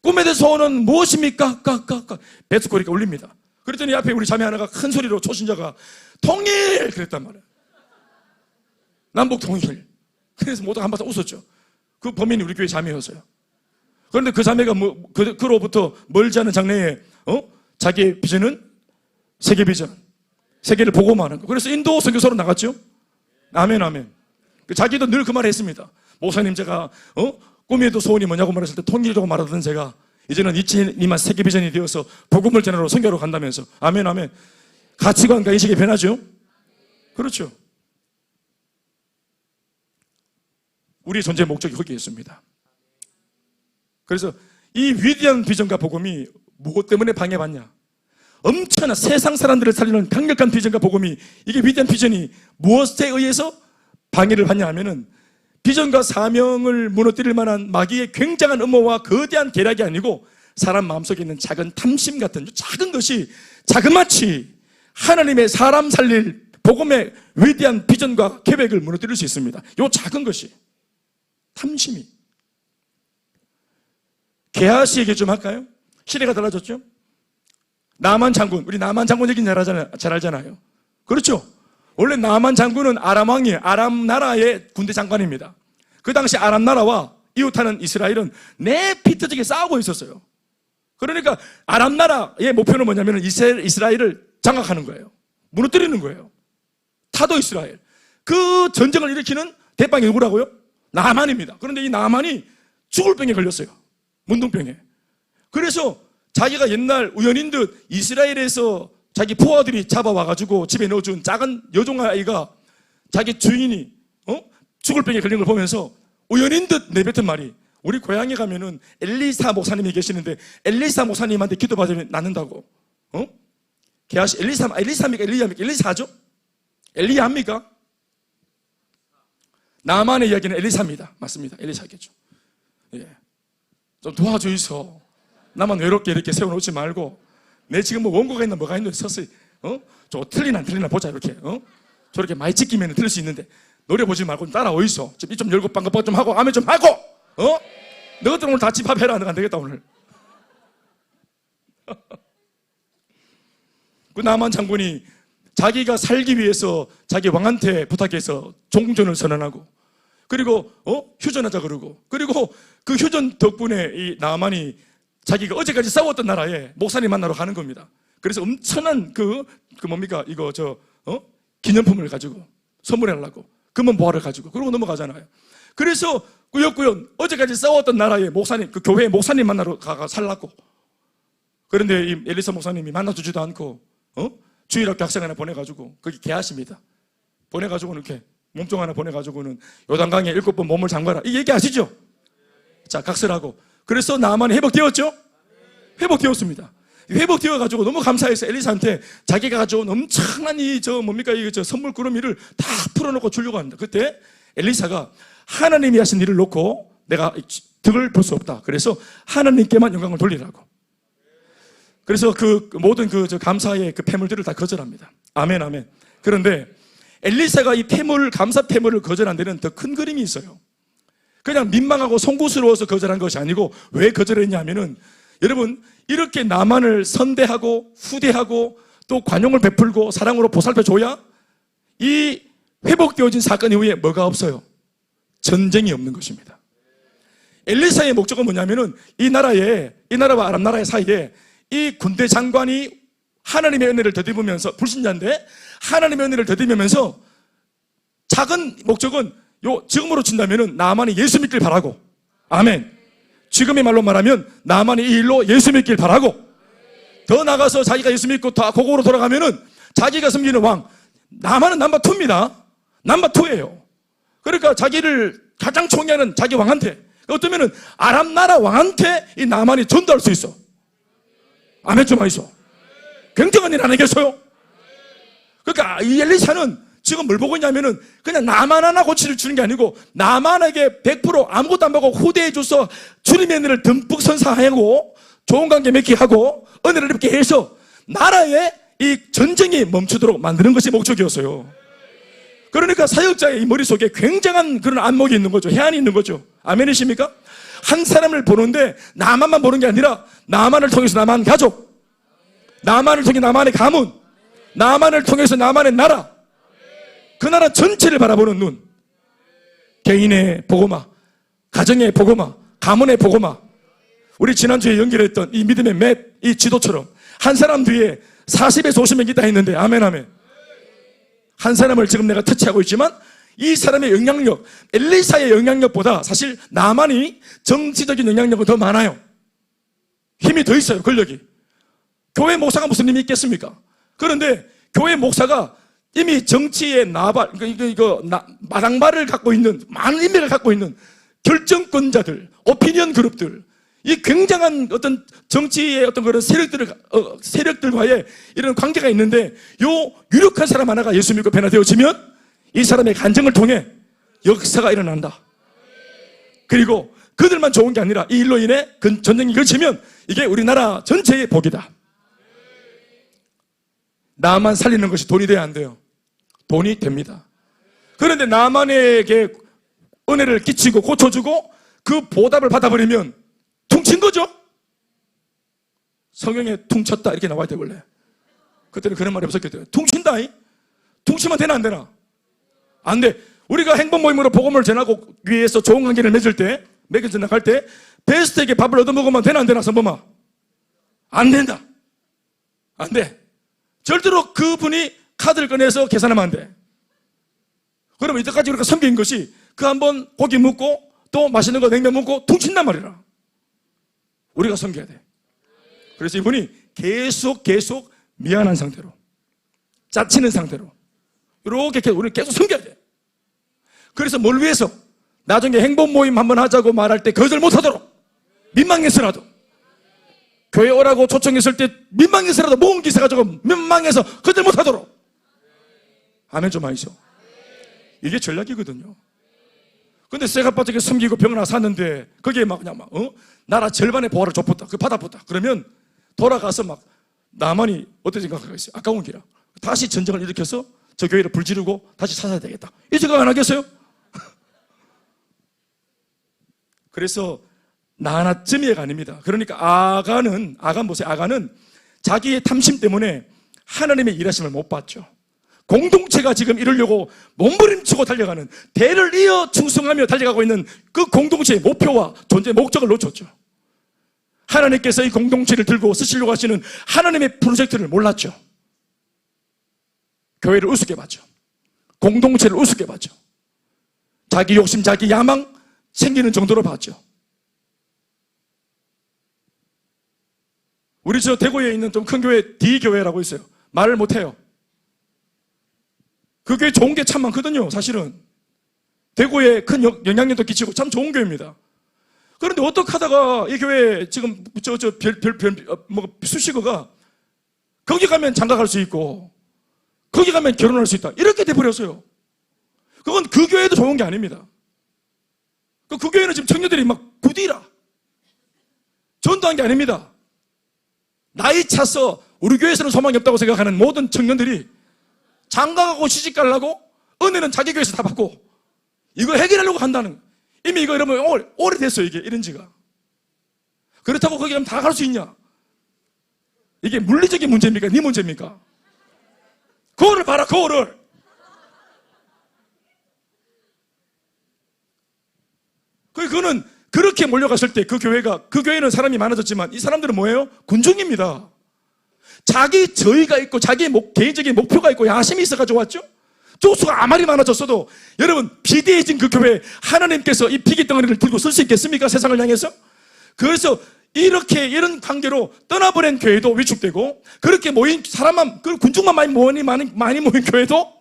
꿈에 대한 소원은 무엇입니까? 배수코리가 울립니다. 그랬더니 앞에 우리 자매 하나가 큰 소리로 초신자가 통일! 그랬단 말이에요. 남북 통일. 그래서 모두가 한바탕 웃었죠. 그 범인이 우리 교회 자매였어요. 그런데 그 자매가 그로부터 멀지 않은 장래에 자기의 비전은 세계 비전. 세계를 복음하는 거. 그래서 인도 선교사로 나갔죠. 아멘 아멘. 자기도 늘 그 말을 했습니다. 목사님 제가 꿈에도 소원이 뭐냐고 말했을 때 통일이라고 말하던 제가 이제는 2만 세계 비전이 되어서 복음을 전하러 선교로 간다면서. 아멘, 아멘. 가치관과 인식이 변하죠? 그렇죠. 우리의 존재 목적이 거기에 있습니다. 그래서 이 위대한 비전과 복음이 무엇 때문에 방해받냐? 엄청난 세상 사람들을 살리는 강력한 비전과 복음이, 이게 위대한 비전이 무엇에 의해서 방해를 받냐 하면은 비전과 사명을 무너뜨릴 만한 마귀의 굉장한 음모와 거대한 계략이 아니고 사람 마음속에 있는 작은 탐심 같은 작은 것이 자그마치 하나님의 사람 살릴 복음의 위대한 비전과 계획을 무너뜨릴 수 있습니다. 요 작은 것이 탐심이. 게하시 얘기 좀 할까요? 시대가 달라졌죠? 나만 장군, 우리 나만 장군 얘기 잘 알잖아요. 그렇죠? 원래 나만 장군은 아람 왕이에요. 아람 나라의 군대 장관입니다. 그 당시 아람 나라와 이웃하는 이스라엘은 내피트적에 싸우고 있었어요. 그러니까 아람 나라의 목표는 뭐냐면 이스라엘을 장악하는 거예요. 무너뜨리는 거예요. 타도 이스라엘. 그 전쟁을 일으키는 대빵이 누구라고요? 나만입니다. 그런데 이 나만이 죽을 병에 걸렸어요. 문둥병에. 그래서 자기가 옛날 우연인 듯 이스라엘에서 자기 부하들이 잡아와가지고 집에 넣어준 작은 여종아이가 자기 주인이 죽을 병에 걸린 걸 보면서 우연인 듯 내뱉은 말이, 우리 고향에 가면은 엘리사 목사님이 계시는데 엘리사 목사님한테 기도받으면 낫는다고. 게하시 엘리사입니까? 엘리사죠? 엘리야입니까? 나만의 이야기는 엘리사입니다. 맞습니다. 엘리사겠죠. 예. 좀 도와주이소. 나만 외롭게 이렇게 세워놓지 말고, 내 지금 뭐 원고가 있나 뭐가 있는데 서서히 저 틀리나 안 틀리나 보자. 이렇게 저렇게 많이 찍히면 틀릴 수 있는데 노래 보지 말고 따라오이소. 입 좀 열고 빵긋빵긋 좀 하고 아멘 좀 하고. 너희들 오늘 다 집합해라. 안 되겠다 오늘. 그 나만 장군이 자기가 살기 위해서 자기 왕한테 부탁해서 종전을 선언하고, 그리고 휴전하자 그러고, 그리고 그 휴전 덕분에 이 나만이 자기가 어제까지 싸웠던 나라에 목사님 만나러 가는 겁니다. 그래서 엄청난 기념품을 가지고 선물해달라고, 금은 보화를 가지고, 그러고 넘어가잖아요. 그래서 꾸역꾸역 어제까지 싸웠던 나라에 목사님, 그 교회 목사님 만나러 가가 살랐고, 그런데 이 엘리사 목사님이 만나주지도 않고 주일학교 학생 하나 보내가지고, 거기 게하시입니다. 보내가지고는 이렇게 몸종 하나 보내가지고는 요단강에 7번 몸을 잠가라, 이 얘기 아시죠? 자, 각설하고. 그래서 나만이 회복되었죠? 회복되었습니다. 회복되어가지고 너무 감사해서 엘리사한테 자기가 가져온 엄청난 선물 꾸러미를 다 풀어놓고 주려고 합니다. 그때 엘리사가 하나님이 하신 일을 놓고 내가 득을 볼 수 없다. 그래서 하나님께만 영광을 돌리라고. 그래서 그 모든 감사의 그 폐물들을 다 거절합니다. 아멘, 아멘. 그런데 엘리사가 이 감사 폐물을 거절한 데는 더 큰 그림이 있어요. 그냥 민망하고 송구스러워서 거절한 것이 아니고, 왜 거절했냐 하면은, 여러분, 이렇게 나만을 선대하고 후대하고 또 관용을 베풀고 사랑으로 보살펴줘야 이 회복되어진 사건 이후에 뭐가 없어요? 전쟁이 없는 것입니다. 엘리사의 목적은 뭐냐면은, 이 나라와 아람 나라의 사이에 이 군대 장관이 하나님의 은혜를 더듬으면서, 불신자인데 하나님의 은혜를 더듬으면서, 작은 목적은 지금으로 친다면은 나만이 예수 믿길 바라고. 아멘. 지금의 말로 말하면 나만이 이 일로 예수 믿길 바라고, 더 나가서 자기가 예수 믿고 다 고국으로 돌아가면은 자기가 섬기는 왕 나만은 넘버2입니다. 넘버2예요. 그러니까 자기를 가장 총애하는 자기 왕한테, 어쩌면은 아람 나라 왕한테 이 나만이 전도할 수 있어. 아멘 좀 하이소. 굉장한 일 안 하겠어요? 그러니까 이 엘리사는 지금 뭘 보고 있냐면은, 그냥 나만 하나 고치를 주는 게 아니고 나만에게 100% 아무것도 안 받고 후대해줘서 주님의 은혜를 듬뿍 선사하고 좋은 관계 맺게 하고 은혜를 입게 해서 나라의 이 전쟁이 멈추도록 만드는 것이 목적이었어요. 그러니까 사역자의 이 머릿속에 굉장한 그런 안목이 있는 거죠. 해안이 있는 거죠. 아멘이십니까? 한 사람을 보는데 나만만 보는 게 아니라 나만을 통해서 나만 가족, 나만을 통해 나만의 가문, 나만을 통해서 나만의 나라, 그 나라 전체를 바라보는 눈. 개인의 복음화, 가정의 복음화, 가문의 복음화. 우리 지난주에 연결했던 이 믿음의 맵, 이 지도처럼 한 사람 뒤에 40에서 50명이 있다 했는데, 아멘 아멘. 한 사람을 지금 내가 터치하고 있지만 이 사람의 영향력, 엘리사의 영향력보다 사실 나만이 정치적인 영향력은 더 많아요. 힘이 더 있어요, 권력이. 교회 목사가 무슨 힘이 있겠습니까? 그런데 교회 목사가 이미 정치의 나발, 마당발을 갖고 있는, 많은 인맥을 갖고 있는 결정권자들, 오피니언 그룹들, 이 굉장한 어떤 정치의 어떤 그런 세력들과의 이런 관계가 있는데, 요 유력한 사람 하나가 예수 믿고 변화되어지면 이 사람의 간증을 통해 역사가 일어난다. 그리고 그들만 좋은 게 아니라 이 일로 인해 전쟁이 걸치면 이게 우리나라 전체의 복이다. 나만 살리는 것이 돈이 돼야 안 돼요? 돈이 됩니다. 그런데 나만에게 은혜를 끼치고 고쳐주고 그 보답을 받아버리면 퉁친 거죠? 성경에 퉁쳤다 이렇게 나와야 돼 원래. 그때는 그런 말이 없었기 때문에. 퉁친다. 퉁치면 되나 안 되나? 안 돼. 우리가 행복 모임으로 복음을 전하고 위해서 좋은 관계를 맺을 때, 맺어서 나갈 때 베스트에게 밥을 얻어먹으면 되나 안 되나 선범아? 안 된다. 안 돼. 절대로 그분이 카드를 꺼내서 계산하면 안 돼. 그러면 이때까지 우리가 섬긴 것이 그 한번 고기 먹고 또 맛있는 거 냉면 먹고 퉁친단 말이라. 우리가 섬겨야 돼. 그래서 이분이 계속 미안한 상태로, 짜치는 상태로 이렇게 우리는 계속 섬겨야 돼. 그래서 뭘 위해서? 나중에 행복 모임 한번 하자고 말할 때 거절 못하도록, 민망해서라도, 교회 오라고 초청했을 때 민망해서라도 모은 기세 가지고 민망해서 거절 못하도록. 아멘 좀 하시죠. 이게 전략이거든요. 근데 쇠가 빠지게 섬기고 병을 하나 샀는데 거기에 막 그냥 나라 절반의 보화를 줬다, 그 받아봤다. 그러면 돌아가서 막 나만이 어떻게 생각하겠어요? 아까운 기라. 다시 전쟁을 일으켜서 저 교회를 불지르고 다시 찾아야 되겠다. 이 생각 안 하겠어요? 그래서 나 하나쯤이가 아닙니다. 그러니까 아간 보세요. 아간은 자기의 탐심 때문에 하나님의 일하심을 못 봤죠. 공동체가 지금 이루려고 몸부림치고 달려가는, 대를 이어 충성하며 달려가고 있는 그 공동체의 목표와 존재의 목적을 놓쳤죠. 하나님께서 이 공동체를 들고 쓰시려고 하시는 하나님의 프로젝트를 몰랐죠. 교회를 우습게 봤죠. 공동체를 우습게 봤죠. 자기 욕심, 자기 야망 생기는 정도로 봤죠. 우리 저 대구에 있는 좀 큰 교회 D교회라고 있어요. 말을 못해요. 그 교회 좋은 게 참 많거든요. 사실은 대구에 큰 영향력도 끼치고 참 좋은 교회입니다. 그런데 어떻게 하다가 이 교회 지금 수식어가 거기 가면 장가갈 수 있고 거기 가면 결혼할 수 있다 이렇게 돼버렸어요. 그건 그 교회도 좋은 게 아닙니다. 그 교회는 지금 청년들이 막 부디라 전도한 게 아닙니다. 나이 차서 우리 교회에서는 소망이 없다고 생각하는 모든 청년들이 장가가고 시집가려고 은혜는 자기 교회에서 다 받고 이걸 해결하려고 한다는, 이미 이거 이러면 오래됐어요. 이게 이런 지가. 그렇다고 거기 가면 다 갈 수 있냐? 이게 물리적인 문제입니까? 네 문제입니까? 거울을 봐라, 거울을. 그거는 그렇게 몰려갔을 때 그 교회는 사람이 많아졌지만 이 사람들은 뭐예요? 군중입니다. 자기 저의가 있고 자기 개인적인 목표가 있고 야심이 있어가지고 왔죠? 조수가 아무리 많아졌어도 여러분 비대해진 그 교회에 하나님께서 이 피기 덩어리를 들고 쓸 수 있겠습니까? 세상을 향해서? 그래서 이런 관계로 떠나버린 교회도 위축되고 그렇게 모인 사람만, 그 군중만 많이 모인 교회도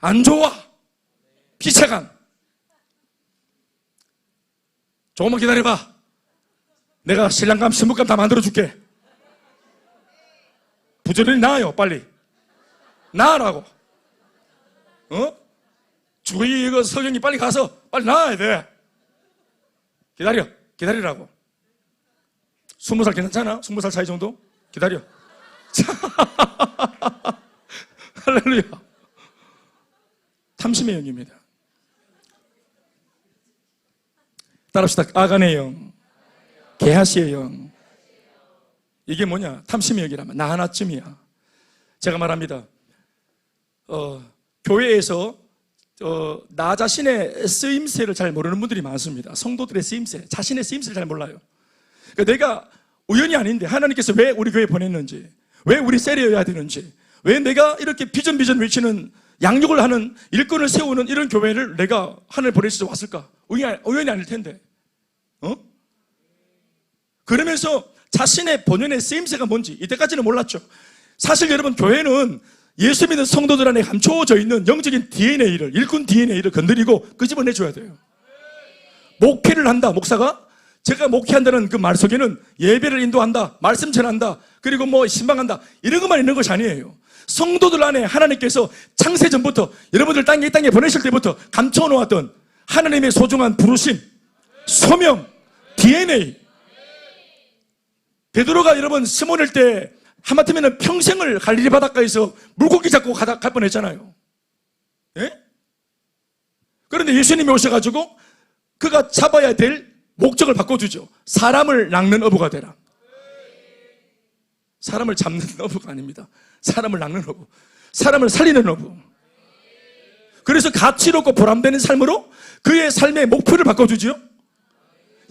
안 좋아. 피차간. 조금만 기다려봐. 내가 신랑감, 신부감 다 만들어줄게. 부지런히 나아요, 빨리. 나으라고. 주의 이거 서경이 빨리 가서 빨리 나아야 돼. 기다리라고. 20살 괜찮잖아? 20살 차이 정도? 기다려. 할렐루야. 탐심의 영입니다. 따라합시다. 아간의 영, 게하시의 영. 이게 뭐냐? 탐심의 영이라면 나 하나쯤이야. 제가 말합니다. 교회에서 나 자신의 쓰임새를 잘 모르는 분들이 많습니다. 성도들의 쓰임새, 자신의 쓰임새를 잘 몰라요. 그러니까 내가 우연이 아닌데 하나님께서 왜 우리 교회에 보냈는지, 왜 우리 셀이어야 되는지, 왜 내가 이렇게 비전 외치는 양육을 하는 일꾼을 세우는 이런 교회를 내가 하늘 보내셔서 왔을까? 우연이 아닐 텐데. 그러면서 자신의 본연의 쓰임새가 뭔지 이때까지는 몰랐죠. 사실 여러분, 교회는 예수 믿는 성도들 안에 감춰져 있는 영적인 DNA를, 일꾼 DNA를 건드리고 끄집어내줘야 돼요. 목회를 한다, 목사가. 제가 목회한다는 그 말 속에는 예배를 인도한다, 말씀 전한다, 그리고 뭐 신방한다, 이런 것만 있는 것이 아니에요. 성도들 안에 하나님께서 창세전부터 여러분들 이 땅에 보내실 때부터 감춰놓았던 하나님의 소중한 부르심, 소명, DNA. 베드로가 여러분 시몬일 때 하마터면 평생을 갈릴리 바닷가에서 물고기 잡고 갈 뻔했잖아요. 예? 그런데 예수님이 오셔가지고 그가 잡아야 될 목적을 바꿔주죠. 사람을 낚는 어부가 되라. 사람을 잡는 어부가 아닙니다. 사람을 낚는 어부, 사람을 살리는 어부. 그래서 가치롭고 보람되는 삶으로 그의 삶의 목표를 바꿔주죠.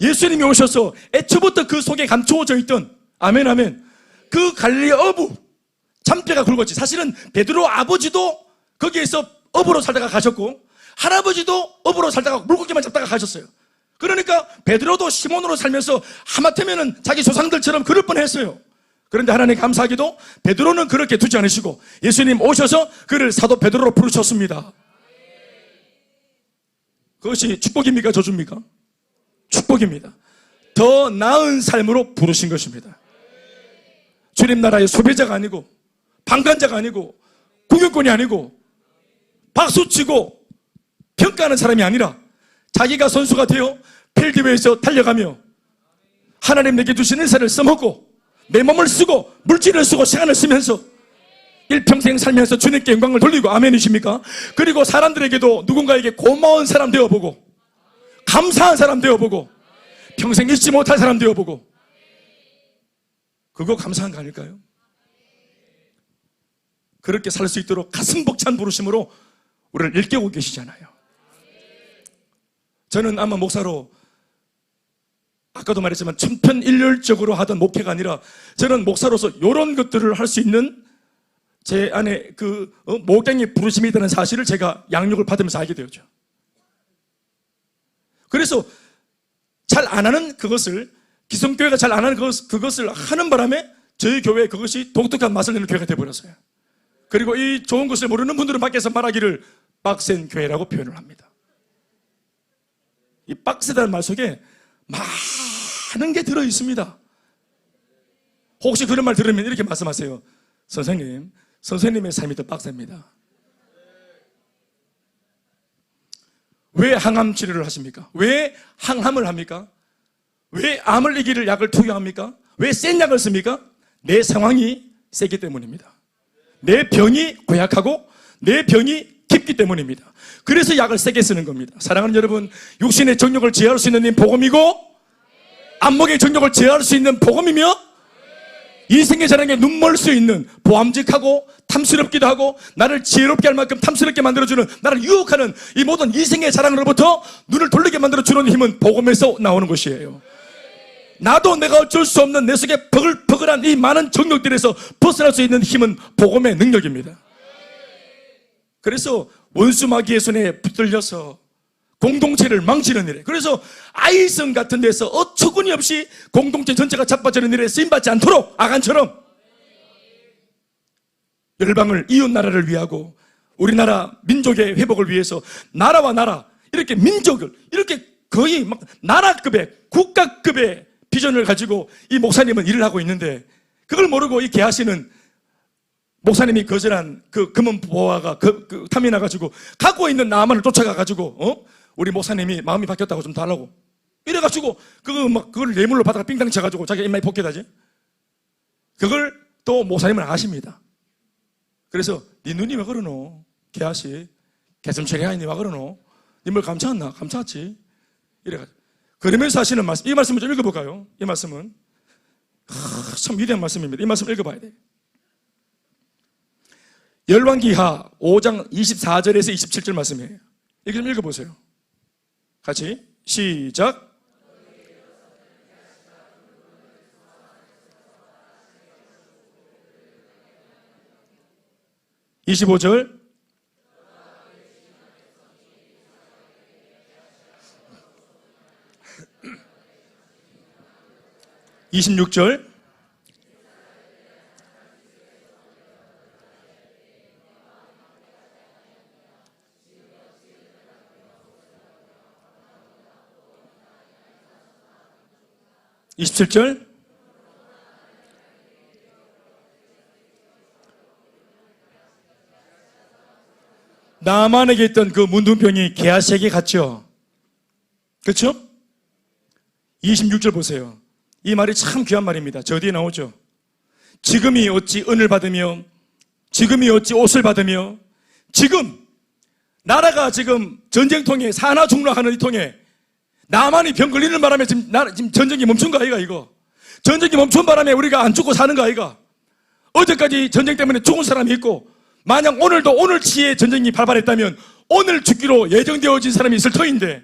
예수님이 오셔서 애초부터 그 속에 감추어져 있던, 아멘 아멘, 그 갈릴리 어부 잔뼈가 굵었지. 사실은 베드로 아버지도 거기에서 어부로 살다가 가셨고, 할아버지도 어부로 살다가 물고기만 잡다가 가셨어요. 그러니까 베드로도 시몬으로 살면서 하마터면은 자기 조상들처럼 그럴 뻔했어요. 그런데 하나님 감사하게도 베드로는 그렇게 두지 않으시고 예수님 오셔서 그를 사도 베드로로 부르셨습니다. 그것이 축복입니까, 저주입니까? 축복입니다. 더 나은 삶으로 부르신 것입니다. 주님 나라의 소비자가 아니고 방관자가 아니고 구경꾼이 아니고 박수치고 평가하는 사람이 아니라 자기가 선수가 되어 필드웨이에서 달려가며 하나님 내게 주신 은사를 써먹고 내 몸을 쓰고 물질을 쓰고 시간을 쓰면서 일평생 살면서 주님께 영광을 돌리고, 아멘이십니까? 그리고 사람들에게도 누군가에게 고마운 사람 되어보고 감사한 사람 되어보고 평생 잊지 못할 사람 되어보고, 그거 감사한 거 아닐까요? 그렇게 살 수 있도록 가슴 벅찬 부르심으로 우리를 일깨우고 계시잖아요. 저는 아마 목사로 아까도 말했지만 천편일률적으로 하던 목회가 아니라 저는 목사로서 이런 것들을 할 수 있는 제 안에 그 목양의 부르심이 있다는 사실을 제가 양육을 받으면서 알게 되었죠. 그래서 잘 안 하는 그것을, 기성교회가 잘 안 하는 그것을 하는 바람에 저희 교회에 그것이 독특한 맛을 내는 교회가 되어버렸어요. 그리고 이 좋은 것을 모르는 분들은 밖에서 말하기를 빡센 교회라고 표현을 합니다. 이 빡세다는 말 속에 많은 게 들어있습니다. 혹시 그런 말 들으면 이렇게 말씀하세요. 선생님의 삶이 더 빡셉니다. 왜 항암 치료를 하십니까? 왜 항암을 합니까? 왜 암을 이길 약을 투여합니까? 왜 센 약을 씁니까? 내 상황이 세기 때문입니다. 내 병이 고약하고 내 병이 깊기 때문입니다. 그래서 약을 세게 쓰는 겁니다. 사랑하는 여러분, 육신의 정욕을 제어할 수 있는 이 복음이고 안목의 정욕을 제어할 수 있는 복음이며 인생의 자랑에 눈멀 수 있는 보암직하고 탐스럽기도 하고 나를 지혜롭게 할 만큼 탐스럽게 만들어주는, 나를 유혹하는 이 모든 인생의 자랑으로부터 눈을 돌리게 만들어주는 힘은 복음에서 나오는 것이에요. 나도 내가 어쩔 수 없는 내 속에 버글버글한 이 많은 정욕들에서 벗어날 수 있는 힘은 복음의 능력입니다. 그래서 원수 마귀의 손에 붙들려서 공동체를 망치는 일에, 그래서 아이성 같은 데서 어처구니 없이 공동체 전체가 자빠지는 일에 쓰임받지 않도록 악한처럼 열방을, 이웃 나라를 위하고 우리나라 민족의 회복을 위해서 나라와 나라, 이렇게 민족을, 이렇게 거의 막 나라급의, 국가급의 비전을 가지고 이 목사님은 일을 하고 있는데, 그걸 모르고 이 개하시는 목사님이 거절한 그 금은 보화가 탐이 나가지고 갖고 있는 나만을 쫓아가가지고 우리 목사님이 마음이 바뀌었다고 좀 달라고 이래가지고 그걸 뇌물로 받아가 빙당 쳐가지고 자기가 입맛이 복귀하지. 그걸 또 목사님은 아십니다. 그래서 네 눈이 왜 그러노? 개하시 개슴처리 하니 왜 그러노? 네 뭘 감사했나? 감사했지. 이래가지고 그러면서 하시는 말씀, 이 말씀을 좀 읽어볼까요? 이 말씀은 참 위대한 말씀입니다. 이 말씀 읽어봐야 돼. 열왕기하 5장 24절에서 27절 말씀이에요. 이거 좀 읽어보세요. 같이 시작. 25절. (26절) (27절) 나만에게 있던 그 문둥병이 게하시에게 갔죠. 그렇죠? 26절 보세요. 이 말이 참 귀한 말입니다. 저 뒤에 나오죠. 지금이 어찌 은을 받으며, 지금이 어찌 옷을 받으며, 지금 나라가 지금 전쟁통에 사나 죽락하는 이 통에 나만이 병 걸리는 바람에 지금 전쟁이 멈춘 거 아이가 이거. 전쟁이 멈춘 바람에 우리가 안 죽고 사는 거 아이가. 어제까지 전쟁 때문에 죽은 사람이 있고, 만약 오늘도 오늘치에 전쟁이 발발했다면 오늘 죽기로 예정되어진 사람이 있을 터인데,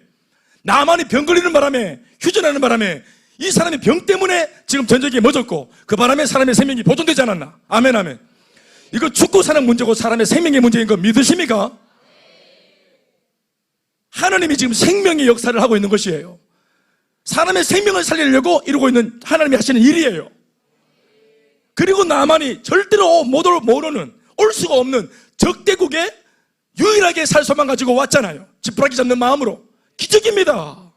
나만이 병 걸리는 바람에, 휴전하는 바람에 이 사람이 병 때문에 지금 전쟁이 멎었고, 그 바람에 사람의 생명이 보존되지 않았나? 아멘, 아멘. 이거 죽고 사는 문제고 사람의 생명의 문제인 거 믿으십니까? 하나님이 지금 생명의 역사를 하고 있는 것이에요. 사람의 생명을 살리려고 이루고 있는 하나님이 하시는 일이에요. 그리고 나만이 절대로 모르는, 올 수가 없는 적대국에 유일하게 살 소망 가지고 왔잖아요. 지푸라기 잡는 마음으로. 기적입니다.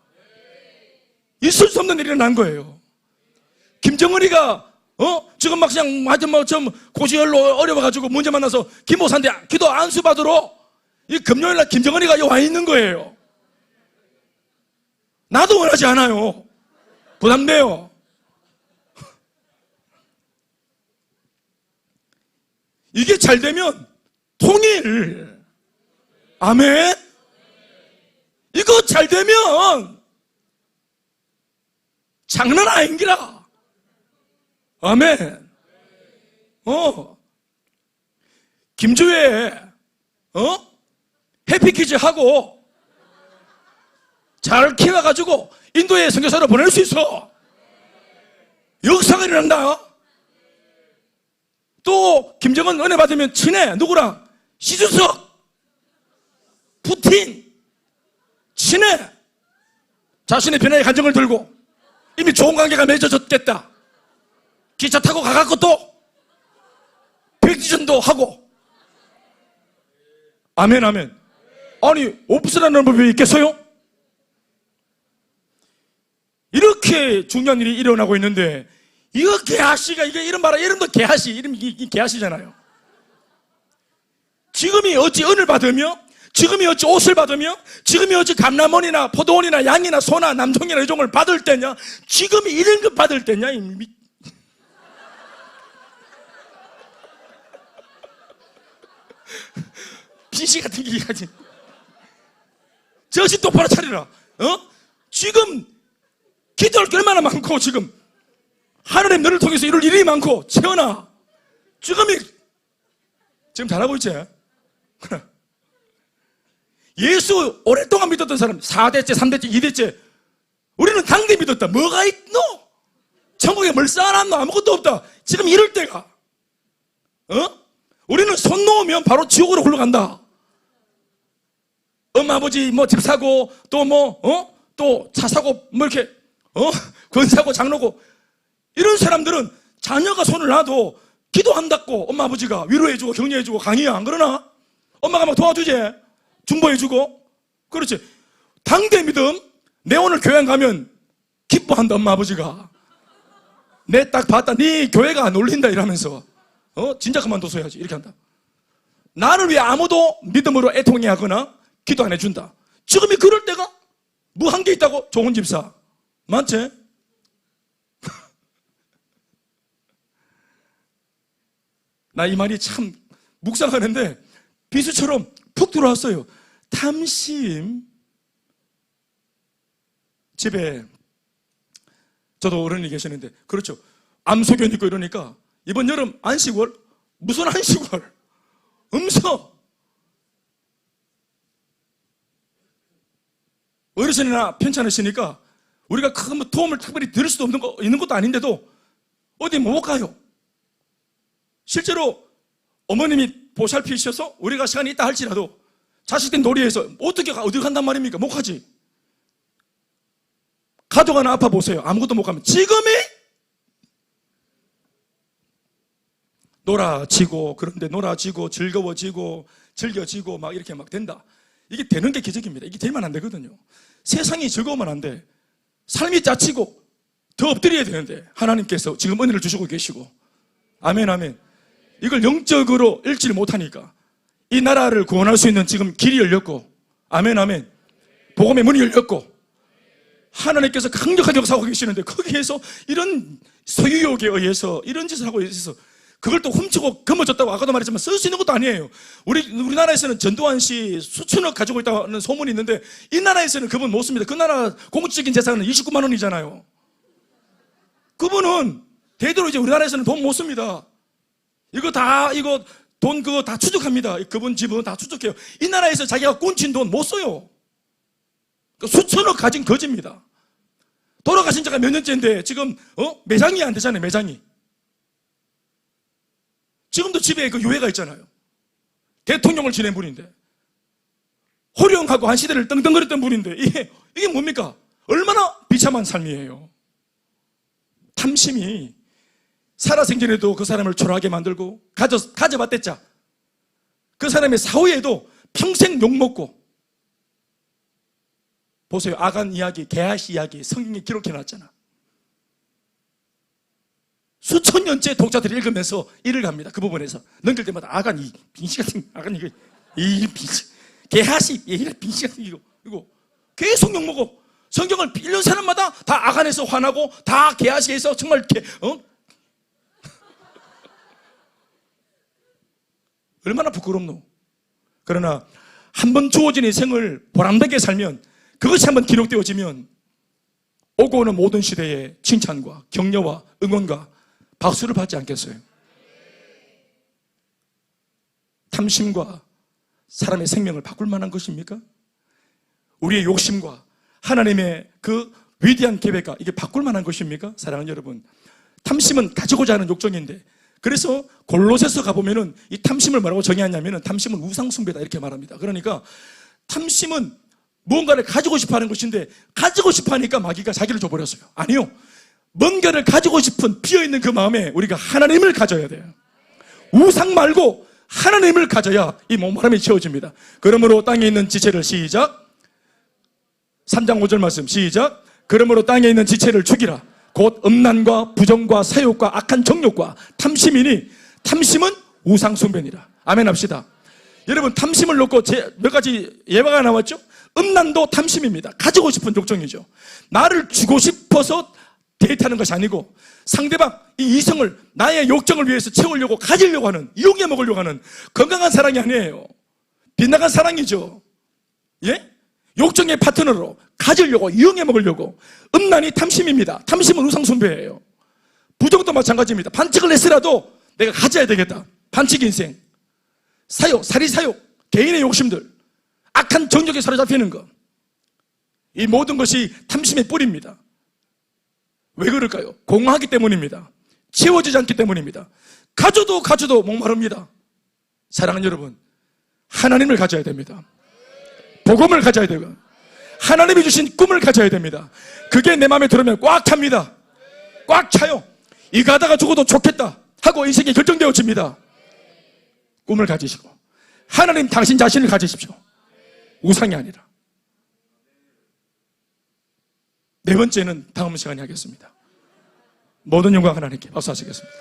있을 수 없는 일이 난 거예요. 김정은이가 지금 막 그냥 완전 좀 고시열로 어려워가지고 문제 만나서 김모사한테 기도 안수 받으러 이 금요일날 김정은이가 여기 와 있는 거예요. 나도 원하지 않아요. 부담돼요. 이게 잘 되면 통일. 아멘. 이거 잘 되면 장난 아닌기라. 아멘. 김주혜 해피키즈 하고 잘 키워가지고 인도에 선교사로 보낼 수 있어. 역사가 일어난다. 또 김정은 은혜 받으면 친해. 누구랑? 시주석, 푸틴 친해. 자신의 변화의 간정을 들고 이미 좋은 관계가 맺어졌겠다. 기차 타고 가갖고 또 백지전도 하고. 아멘, 아멘. 아니 없으라는 법이 있겠어요? 이렇게 중요한 일이 일어나고 있는데, 이거 게하시가, 이게 이름 봐라. 이름도 게하시. 이름이 게하시잖아요. 지금이 어찌 은을 받으며, 지금이 어찌 옷을 받으며, 지금이 어찌 감람원이나 포도원이나 양이나 소나 남종이나 여종을 받을 때냐? 지금이 이런 것 받을 때냐? 빈시 같은 기가지. 정신 똑바로 차리라. 지금 기도할 게 얼마나 많고, 지금 하나님 너를 통해서 이룰 일이 많고, 채연아 지금 잘하고 있지? 예수 오랫동안 믿었던 사람 4대째, 3대째, 2대째 우리는 당대 믿었다. 뭐가 있노? 천국에 뭘 쌓아놨노? 아무것도 없다. 지금 이럴 때가 우리는 손 놓으면 바로 지옥으로 흘러간다. 엄마 아버지 집 사고 또 차 사고 이렇게 권 사고 장로고, 이런 사람들은 자녀가 손을 놔도 기도한다고 엄마 아버지가 위로해주고 격려해주고 강의야. 안 그러나? 엄마가 막 도와주지, 중보해주고. 그렇지. 당대 믿음. 내 오늘 교회 가면 기뻐한다. 엄마 아버지가 내 딱 봤다. 네 교회가 안 어울린다 이러면서 진짜 그만둬서야지 이렇게 한다. 나를 위해 아무도 믿음으로 애통해 하거나 기도 안 해준다. 지금이 그럴 때가 뭐 한 게 있다고? 좋은 집사 맞지? 나 이 말이 참 묵상하는데 비수처럼 푹 들어왔어요. 탐심. 집에 저도 어른이 계시는데, 그렇죠, 암소견 있고 이러니까 이번 여름 안식월. 무슨 안식월? 음서. 어르신이나 편찮으시니까 우리가 큰 도움을 특별히 드릴 수도 있는 것도 아닌데도 어디 못 가요. 실제로 어머님이 보살피셔서 우리가 시간이 있다 할지라도 자식들 놀이해서 어떻게 어디 간단 말입니까? 못 가지. 가족 하나 아파 보세요. 아무것도 못 가면 지금이 놀아지고, 그런데 놀아지고 즐거워지고 즐겨지고 막 이렇게 막 된다. 이게 되는 게 기적입니다. 이게 되면 안 되거든요. 세상이 즐거우면 안 돼. 삶이 짜치고 더 엎드려야 되는데 하나님께서 지금 은혜를 주시고 계시고, 아멘 아멘. 이걸 영적으로 읽지를 못하니까 이 나라를 구원할 수 있는 지금 길이 열렸고, 아멘 아멘. 복음의 문이 열렸고 하나님께서 강력하게 역사하고 계시는데 거기에서 이런 소유욕에 의해서 이런 짓을 하고 있어서 그걸 또 훔치고 거머졌다고 아까도 말했지만 쓸 수 있는 것도 아니에요. 우리나라에서는 전두환 씨 수천억 가지고 있다는 소문이 있는데 이 나라에서는 그분 못 씁니다. 그 나라 공적인 재산은 29만 원이잖아요. 그분은 대대로 이제 우리나라에서는 돈 못 씁니다. 돈 그거 다 추적합니다. 그분 집은 다 추적해요. 이 나라에서 자기가 꾼친 돈 못 써요. 수천억 가진 거지입니다. 돌아가신 지가 몇 년째인데 지금 매장이 안 되잖아요. 매장이. 지금도 집에 그 유해가 있잖아요. 대통령을 지낸 분인데 호령하고 한 시대를 떵떵거렸던 분인데 이게 뭡니까? 얼마나 비참한 삶이에요. 탐심이 살아생전에도 그 사람을 초라하게 만들고 가져봤댔자 그 사람의 사후에도 평생 욕먹고. 보세요. 아간 이야기, 게하시 이야기 성경에 기록해놨잖아. 수천 년째 독자들이 읽으면서 일을 갑니다. 그 부분에서 넘길 때마다 아간 이 빙시 같은 아간 이거 이 빙시 게하시 이 빙시 같은 이거 계속 욕먹고 성경을 읽는 사람마다 다 아간에서 화나고 다 게하시에서 정말 얼마나 부끄럽노. 그러나 한번 주어진 인생을 보람되게 살면 그것이 한번 기록되어지면 오고 오는 모든 시대에 칭찬과 격려와 응원과 박수를 받지 않겠어요? 탐심과 사람의 생명을 바꿀 만한 것입니까? 우리의 욕심과 하나님의 그 위대한 계획과 이게 바꿀 만한 것입니까? 사랑하는 여러분, 탐심은 가지고자 하는 욕정인데, 그래서 골로새서 가보면은 이 탐심을 뭐라고 정의하냐면은 탐심은 우상숭배다 이렇게 말합니다. 그러니까 탐심은 무언가를 가지고 싶어 하는 것인데 가지고 싶어 하니까 마귀가 자기를 줘버렸어요. 아니요. 뭔가를 가지고 싶은 비어있는 그 마음에 우리가 하나님을 가져야 돼요. 우상 말고 하나님을 가져야 이 몸바람이 채워집니다. 그러므로 땅에 있는 지체를 시작 3장 5절 말씀 시작. 그러므로 땅에 있는 지체를 죽이라. 곧 음란과 부정과 사욕과 악한 정욕과 탐심이니 탐심은 우상숭배니라. 아멘 합시다. 여러분, 탐심을 놓고 몇 가지 예화가 나왔죠? 음란도 탐심입니다. 가지고 싶은 욕정이죠. 나를 주고 싶어서 데이트하는 것이 아니고 상대방 이 이성을 나의 욕정을 위해서 채우려고 가지려고 하는, 이용해 먹으려고 하는 건강한 사랑이 아니에요. 빗나간 사랑이죠. 예? 욕정의 파트너로 가지려고 이용해 먹으려고. 음란이 탐심입니다. 탐심은 우상숭배예요. 부정도 마찬가지입니다. 반칙을 했으라도 내가 가져야 되겠다. 반칙 인생. 사욕, 사리사욕, 개인의 욕심들, 악한 정욕에 사로잡히는 것, 이 모든 것이 탐심의 뿌리입니다. 왜 그럴까요? 공허하기 때문입니다. 채워지지 않기 때문입니다. 가져도 목마릅니다. 사랑하는 여러분, 하나님을 가져야 됩니다. 복음을 가져야 되고 하나님이 주신 꿈을 가져야 됩니다. 그게 내 마음에 들으면 꽉 찹니다. 꽉 차요. 이거 하다가 죽어도 좋겠다 하고 인생이 결정되어집니다. 꿈을 가지시고 하나님 당신 자신을 가지십시오. 우상이 아니라. 네 번째는 다음 시간에 하겠습니다. 모든 영광 하나님께 박수 하시겠습니다.